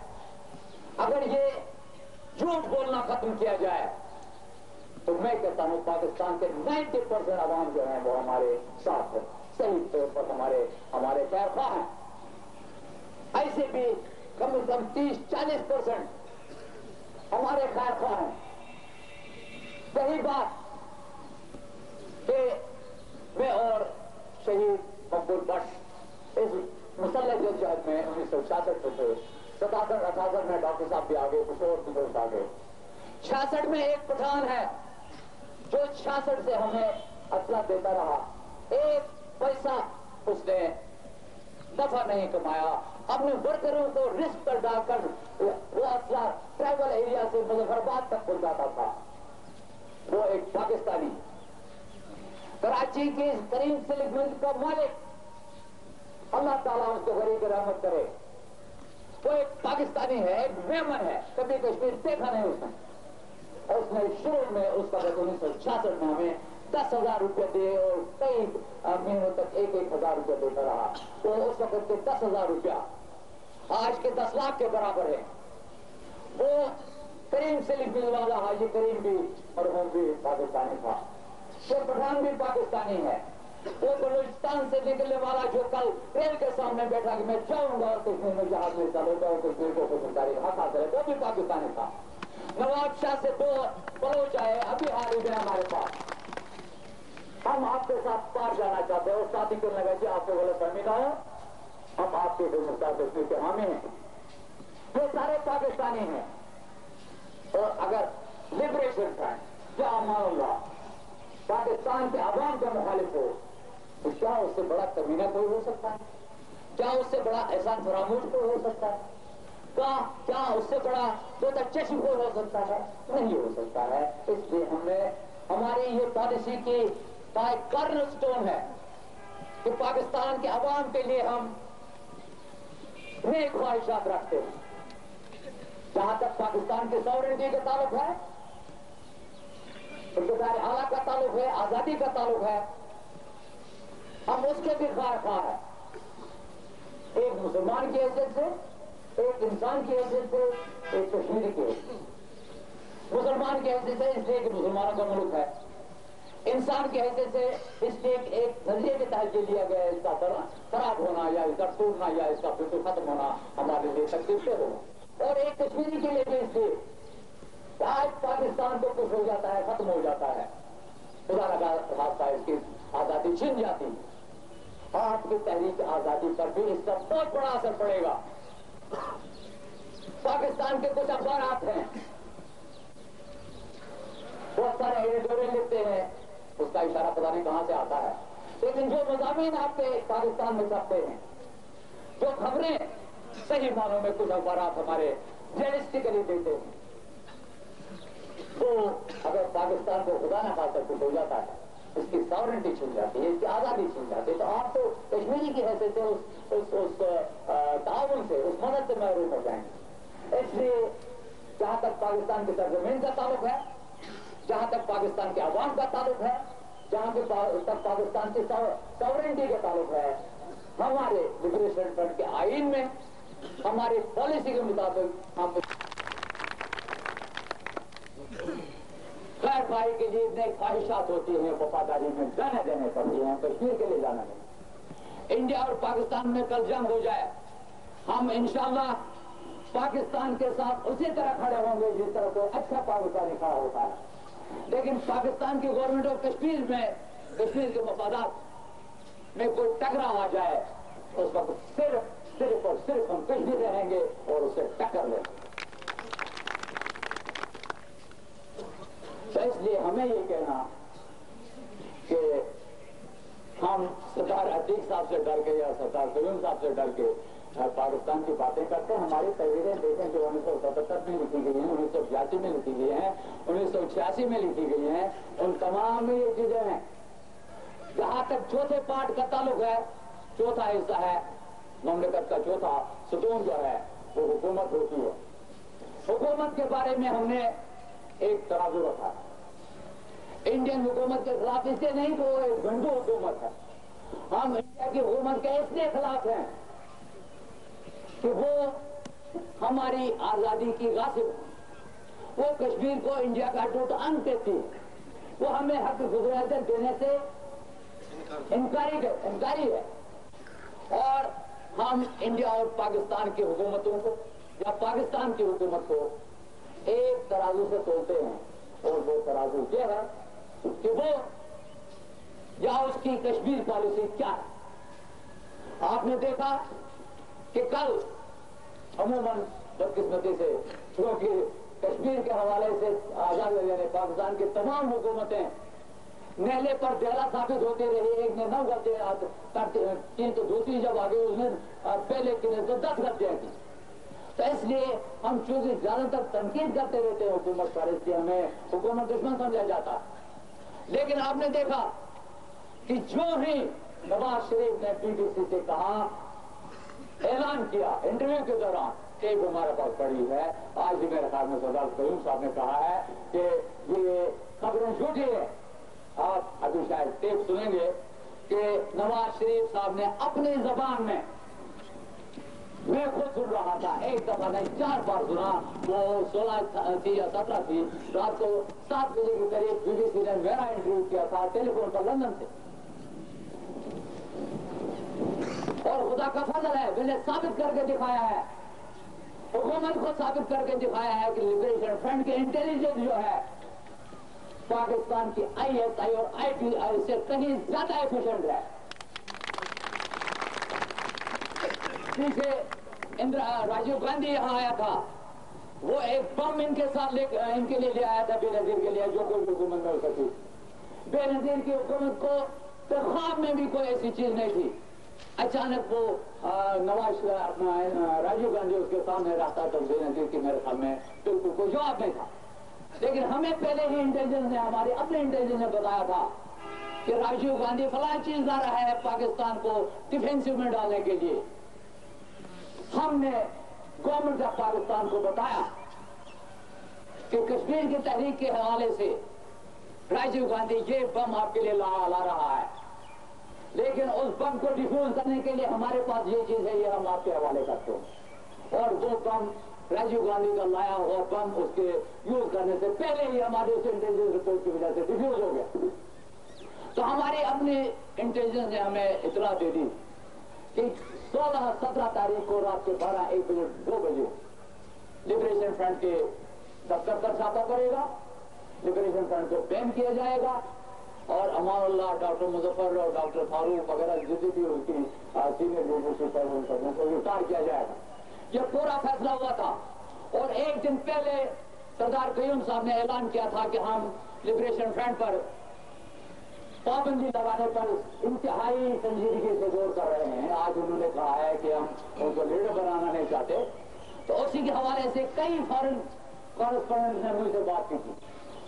अगर ये झूठ बोलना खत्म किया जाए, तो मैं कहता हूं पाकिस्तान के 90% अवाम जो है वो हमारे साथ है, सही तौर पर हमारे खैर ख्वाह हैं। ऐसे भी कम से कम 30-40% हमारे खैर ख्वाह हैं। सही बात कि मैं और शहीद मकबूल बख्श इस मुसल्लह जदोजहद में 1966 से थे। 77-78 में डॉक्टर साहब भी आ गए, कुछ और बुजुर्ग आ गए। 66 में एक पठान है जो 66 से हमें असला देता रहा, 1 पैसा उसने दफा नहीं कमाया। अपने वर्करों को रिस्क पर डालकर वो असला ट्राइबल एरिया से मुजफ्फराबाद तक पहुंचाता था। वो एक पाकिस्तानी, कराची की करीम सिल्क मिल का मालिक, अल्लाह ताला उसको गरीब रहमत करे, वो एक पाकिस्तानी है, एक मेमन है, कभी कश्मीर देखा नहीं उसने शुरू में उस वक्त 1966 में हमें 10,000 रुपये दिए और कई महीनों तक 1,000 रुपये देता रहा। तो उस वक्त के 10,000 रुपया आज के 10 लाख के बराबर है। वो करीम से लिखने वाला हाजी करीम भी मरहूम भी पाकिस्तानी था, वो पठान भी पाकिस्तानी है। वो बलूचिस्तान से निकलने वाला जो कल रेल के सामने बैठा कि मैं जाऊंगा और कश्मीर में जहाज में चलूंगा और कश्मीर को सरकारी हक हासिल है, वो भी पाकिस्तानी था। नवाब शाह से 2 बलोच आए, अभी हाल ही में हमारे पास। हम आपके साथ पार जाना चाहते हैं और साथी को लगा कि आपको गलत फहमी ना हो, हम आपके मुख्तार कश्मीर के हामी हैं। ये सारे पाकिस्तानी हैं। और अगर लिबरेशन फ्रंट या अमानुल्लाह पाकिस्तान के अवाम का मुखालिफ हो तो क्या उससे बड़ा कमीना कोई हो सकता है? क्या उससे बड़ा एहसान फरामोश कोई हो सकता है? क्या उससे बड़ा चश्म कोई हो सकता है? नहीं हो सकता है। इसलिए हमने हमारी ये पॉलिसी की कर्नल स्टोन है कि पाकिस्तान के अवाम के लिए हम नेक ख्वाहिशात रखते हैं। जहां तक पाकिस्तान के सॉवरेनिटी का ताल्लुक है, इक़्तिदार आला का ताल्लुक है, आजादी का ताल्लुक है, हम उसके भी खा है। एक मुसलमान की हैसियत से, एक इंसान की हैसियत से, एक कश्मीरी की हैसियत। मुसलमान की हैसियत से इसलिए कि मुसलमानों का मुल्क है, इंसान की हैसियत से इसलिए एक नजरिए के तहत ये लिया गया है, इसका खराब होना या इसका टूटना या इसका बिल्कुल खत्म होना हमारे लिए तकलीफ से होगा। और एक कश्मीरी के लिए भी इसलिए आज पाकिस्तान को कुछ हो जाता है, खत्म हो जाता है, खुदा का खासा इसकी आजादी छिन जाती है। आपकी तहरीक आजादी पर भी इसका बहुत बड़ा असर पड़ेगा। पाकिस्तान के कुछ अखबारात हैं, बहुत सारे एडिटोरियल लिखते हैं, उसका इशारा पता नहीं कहां से आता है, लेकिन जो मज़ामीन आपके पाकिस्तान में छपते हैं, जो खबरें सही मानों में कुछ अखबारात हमारे जर्नलिस्टिकली देते हैं, तो अगर पाकिस्तान को खुदा न खासा कुछ हो जाता है, इसकी सॉवरेंटी छीन जाती है, इसकी आजादी छीन जाती है, तो आप तो कश्मीरी की हैसियत से उस ताउन से, उस मदद से महरूम हो जाएंगे। इसलिए जहां तक पाकिस्तान की सरजमीन का ताल्लुक है, जहां तक पाकिस्तान के अवाम का ताल्लुक है, जहां तक पाकिस्तान की सॉवरेंटी का ताल्लुक है, हमारे लिबरेशन फ्रंट के आईन में, हमारी पॉलिसी के मुताबिक हम खैर भाई के लिए इतने ख्वाहिशात होती हैं, वफादारी में जाने देने पड़ती हैं, कश्मीर के लिए जाना नहीं। इंडिया और पाकिस्तान में कल जंग हो जाए, हम इंशाअल्लाह पाकिस्तान के साथ उसी तरह खड़े होंगे जिस तरह कोई अच्छा पाकिस्तानी खड़ा होता है। लेकिन पाकिस्तान की गवर्नमेंट और कश्मीर में, कश्मीर के मफादात में कोई टकराव आ जाए, उस वक्त सिर्फ और सिर्फ हम कश्मीर रहेंगे और उससे टक्कर लेंगे। तो इसलिए हमें ये कहना कि हम सरदार अतीक साहब से डर के या सरदार कयूम साहब से डर के पाकिस्तान की बातें करते हैं। हमारी तहरीरें देखें जो 1977 में लिखी गई हैं, 1982 में लिखी गई हैं, 1986 में लिखी गई हैं, उन तमाम में ये चीजें हैं। जहां तक चौथे पार्ट का ताल्लुक है, चौथा हिस्सा है ममलिकत का चौथा सुतून जो है वो हुकूमत होती है। हुकूमत के बारे में हमने एक तराजू रखा। इंडियन हुकूमत के खिलाफ इसलिए नहीं तो वो एक गंडू हुकूमत है। हम इंडिया की हुकूमत के इसलिए खिलाफ हैं कि वो हमारी आजादी की गासिब, वो कश्मीर को इंडिया का टूट अंग देती, वो हमें हक गुज़रात देने से इनकारी है। और हम इंडिया और पाकिस्तान की हुकूमतों को या पाकिस्तान की हुकूमत को एक तराजू से तोलते हैं, और वो तराजू ये है कि वो या उसकी कश्मीर पॉलिसी क्या है। आपने देखा कि कल अमूमन बदकिस्मती से, क्योंकि कश्मीर के हवाले से आजाद यानी पाकिस्तान की तमाम हुकूमतें नेले पर डेला साबित होती रही। एक ने 9 गद्दे की तो दूसरी जब आगे उसने पहले की ने तो 10 गद्दे की। तो इसलिए हम चूंकि ज्यादातर तनकीद करते रहते हैं हुकूमत पर, इसलिए हमें हुकूमत दुश्मन समझा जाता। लेकिन आपने देखा कि जो ही नवाज शरीफ ने BBC से कहा, ऐलान किया इंटरव्यू के दौरान, टेप हमारे पास पड़ी है, आज भी मेरे ख्याल में सरदार कयूम साहब ने कहा है कि ये खबरें झूठी है। आप अभी शायद टेप सुनेंगे कि नवाज शरीफ साहब ने अपनी जबान में, मैं खुद सुन रहा था, एक दफा नहीं 4 बार सुना, वो 16 थी या 17 थी, रात को 7 बजे के करीब BBC ने मेरा इंटरव्यू किया था टेलीफोन पर लंदन से। और खुदा का फजल है, मैंने साबित करके दिखाया है, हुकूमत को साबित करके दिखाया है कि लिबरेशन फ्रंट के इंटेलिजेंस जो है पाकिस्तान की ISI और IPI से कहीं ज्यादा एफिशिएंट है। पीछे राजीव गांधी यहाँ आया था, वो एक बम इनके साथ इनके लिए ले आया था बेनजीर के लिए, जो कोई हुकूमत में हो सकी। बेनजीर की हुकूमत को तो ख्वाब में भी कोई ऐसी चीज नहीं थी। अचानक वो राजीव गांधी उसके सामने रहता तो बेनजीर की मेरे ख्याल में बिल्कुल कोई जवाब नहीं था। लेकिन हमें पहले ही इंटेलिजेंस ने, हमारे अपने इंटेलिजेंस ने बताया था कि राजीव गांधी फलां चीज ला रहा है पाकिस्तान को डिफेंसिव में डालने के लिए। हमने गवर्नमेंट ऑफ पाकिस्तान को बताया कि कश्मीर की तहरीक के हवाले से राजीव गांधी ये बम आपके लिए ला रहा है, लेकिन उस बम को डिफ्यूज करने के लिए हमारे पास ये चीज है, ये हम आपके हवाले करते हैं। और वो बम राजीव गांधी का लाया हुआ बम उसके यूज करने से पहले ही हमारे उस इंटेलिजेंस रिपोर्ट की वजह से डिफ्यूज हो गया। तो हमारी अपनी इंटेलिजेंस ने हमें इतला दे दी कि 16-17 तारीख को रात के 12-1 बजे लिबरेशन फ्रंट के दफ्तर पर छापा पड़ेगा, लिबरेशन फ्रंट को बैन किया जाएगा और अमानुल्लाह, डॉक्टर मुजफ्फर और डॉक्टर फारूक वगैरह जितनी भी उनकी सीनियर लीडरशिप है उन सबों को गिरफ्तार किया जाएगा। यह पूरा फैसला हुआ था और एक दिन पहले सरदार कयूम साहब ने ऐलान किया था कि हम लिबरेशन फ्रंट पर पाबंदी लगाने पर इंतहाई संजीदगी से गौर कर रहे हैं। आज उन्होंने कहा है कि हम उनको लीडर बनाना नहीं चाहते। तो उसी के हवाले से कई फॉरेन कॉरेस्पॉन्डेंट ने मुझसे बात की थी।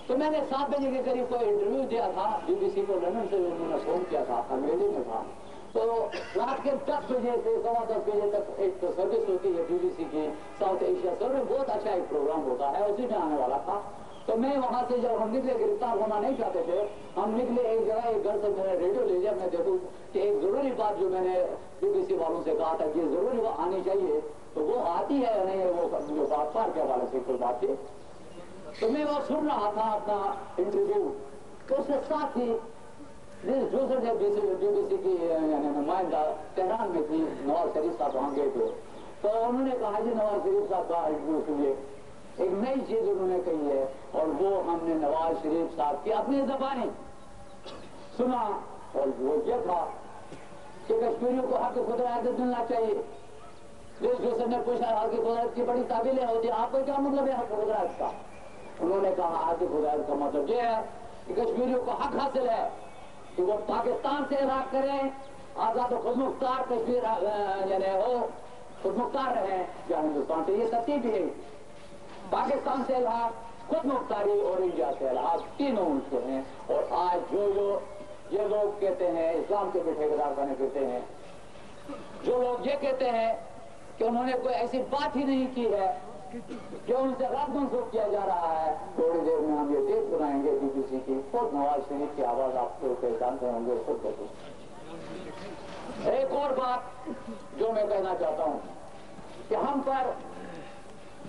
तो मैंने 7 बजे के करीब कोई इंटरव्यू दिया था BBC को, लंदन से उन्होंने फोन किया था, अंग्रेजी में था। तो रात के 10 बजे से 10:15 बजे तक एक सर्विस होती है BBC की, साउथ एशिया सर्विस, बहुत अच्छा एक प्रोग्राम होता है, उसी में आने वाला था। तो मैं वहां से जब हम निकले, गिरफ्तार होना नहीं चाहते थे, हम निकले एक जगह, एक घर से मैंने रेडियो ले लिया। मैं देखूं कि एक जरूरी बात जो मैंने BBC वालों से कहा था कि जरूरी आनी चाहिए, तो वो आती है या नहीं है, वो जो बात पार के हवाले से कोई बात थी। तो मैं वो सुन रहा था अपना इंटरव्यू, तो उसके साथ ही दूसरे BBC की नुमाइंदा तेहरान में थी, नवाज शरीफ साहब वहां गए थे। तो उन्होंने कहा जी नवाज शरीफ साहब का इंटरव्यू सुनिए, एक नई चीज उन्होंने कही है और वो हमने नवाज शरीफ साहब की अपनी ज़बानी सुना और वो ये था कि कश्मीरियों को हक खुद इरादत मिलना चाहिए। जिस ने पूछा हक खुद की बड़ी ताबीलें होती है, आपको क्या मतलब है हक खुद का? उन्होंने कहा हक खुद का मतलब ये है कि कश्मीरियों को हक हासिल है कि वो पाकिस्तान से इलाक करें, आजाद खुद मुख्तार कश्मीर यानी हो, खुद मुख्तार रहे या हिंदुस्तान से, ये तरतीब भी है। पाकिस्तान से इलाक, खुद मुख्तारी और इंडिया से इलाक, तीनों उनके हैं। और आज जो ये लोग कहते हैं इस्लाम के भी ठेकेदार बने कहते हैं, जो लोग ये कहते हैं कि उन्होंने कोई ऐसी बात ही नहीं की है जो उनसे रद्द मंसूख किया जा रहा है, थोड़ी देर में हम ये टेप सुनाएंगे BBC की, खुद नवाज शरीफ की आवाज आप लोग पहचानते होंगे, खुद देखो। एक और बात जो मैं कहना चाहता हूं कि हम पर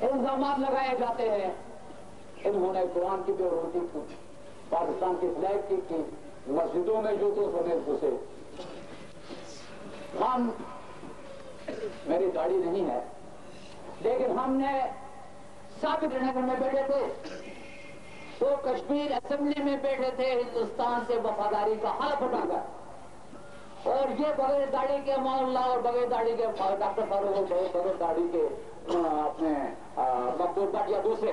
इल्जाम लगाए जाते हैं, इन्होंने कुरान की बेरुखी की, पाकिस्तान की फ्लैग की, मस्जिदों में जूतों समेत घुसे। हम, मेरी दाढ़ी नहीं है, लेकिन हमने साबित नगर में बैठे थे, तो कश्मीर असेंबली में बैठे थे हिंदुस्तान से वफादारी का हल्फ उठाकर, और ये बगैर दाढ़ी के अमानुल्लाह और बगैर दाढ़ी के डॉक्टर फारूक, बगैर दाढ़ी के अपने मकबूल भट्ट या दूसरे,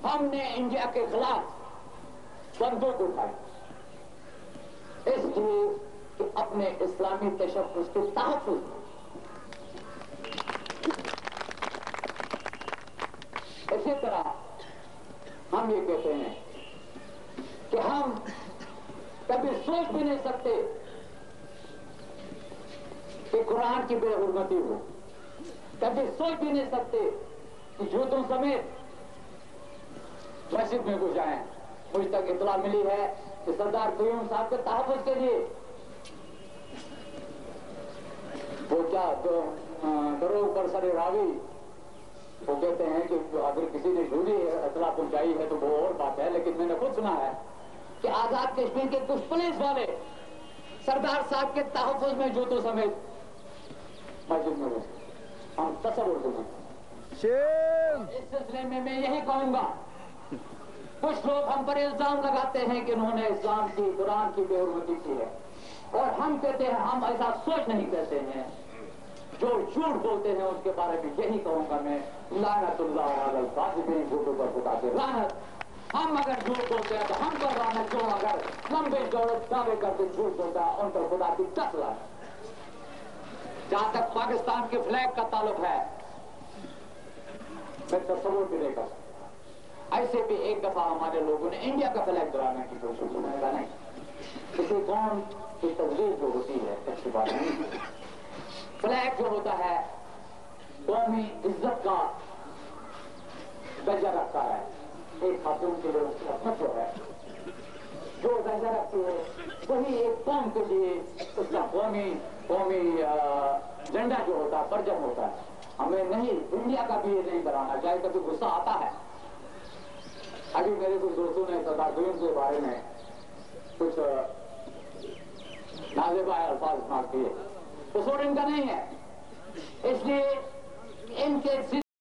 हमने इंडिया के खिलाफ बंदूक उठाई, इसलिए कि अपने इस्लामी तशद्दुद के तहफ़्फ़ुज़। इसी तरह हम ये कहते हैं कि हम कभी सोच भी नहीं सकते कि कुरान की बेहुरमती हो, कभी सोच भी नहीं सकते कि जूतों समेत मस्जिद में घुस जाएं। मुझ तक इतला मिली है कि सरदार कयूम साहब के तहफ़्फ़ुज़ के लिए वो क्या दरोग पर सरे रावी, वो कहते हैं कि अगर किसी ने झूठी इतला पहुंचाई है तो वो और बात है, लेकिन मैंने खुद सुना है कि आजाद कश्मीर के कुछ पुलिस वाले सरदार साहब के तहफ़्फ़ुज़ में जूतों समेत मस्जिद में घुसे। हम तसव्वुर करें। इस सिलसिले में मैं यही कहूंगा, कुछ लोग हम पर इल्जाम लगाते हैं कि उन्होंने इस्लाम की, कुरान की बेहुरमती की है, और हम कहते हैं हम ऐसा सोच नहीं कहते हैं। जो झूठ बोलते हैं उसके बारे में यही कहूंगा मैं, लानतुल्लाह अलल काज़िबीन, झूठों पर खुदा की लानत। हम अगर झूठ बोलते हैं तो हम पर लानत, जो अगर लंबे दावे करके झूठ बोलता है उन पर खुदा की 10 लानत। जहां तक पाकिस्तान के फ्लैग का ताल्लुक है, मैं तस्वीर भी नहीं कर सकता। ऐसे भी एक दफा हमारे लोगों ने इंडिया का फ्लैग गिराने की कोशिश की, नहीं किसी कौम की तस्वीर जो होती है अच्छी बात नहीं। फ्लैग जो होता है कौमी इज्जत का दर्जा रखता है, एक खातून के लिए उसकी अपनत जो है جو ویسا رکھتی ہے وہی ایک قوم کے لیے اس کا قومی جھنڈا جو ہوتا ہے پرچم ہوتا ہے. ہمیں نہیں انڈیا کا بھی یہ نہیں بنانا چاہیے. کبھی غصہ آتا ہے. ابھی میرے کچھ دوستوں نے تدابیر کے بارے میں کچھ نازیبا الفاظ استعمال کیے. قصور ان کا نہیں ہے. اس لیے ان کے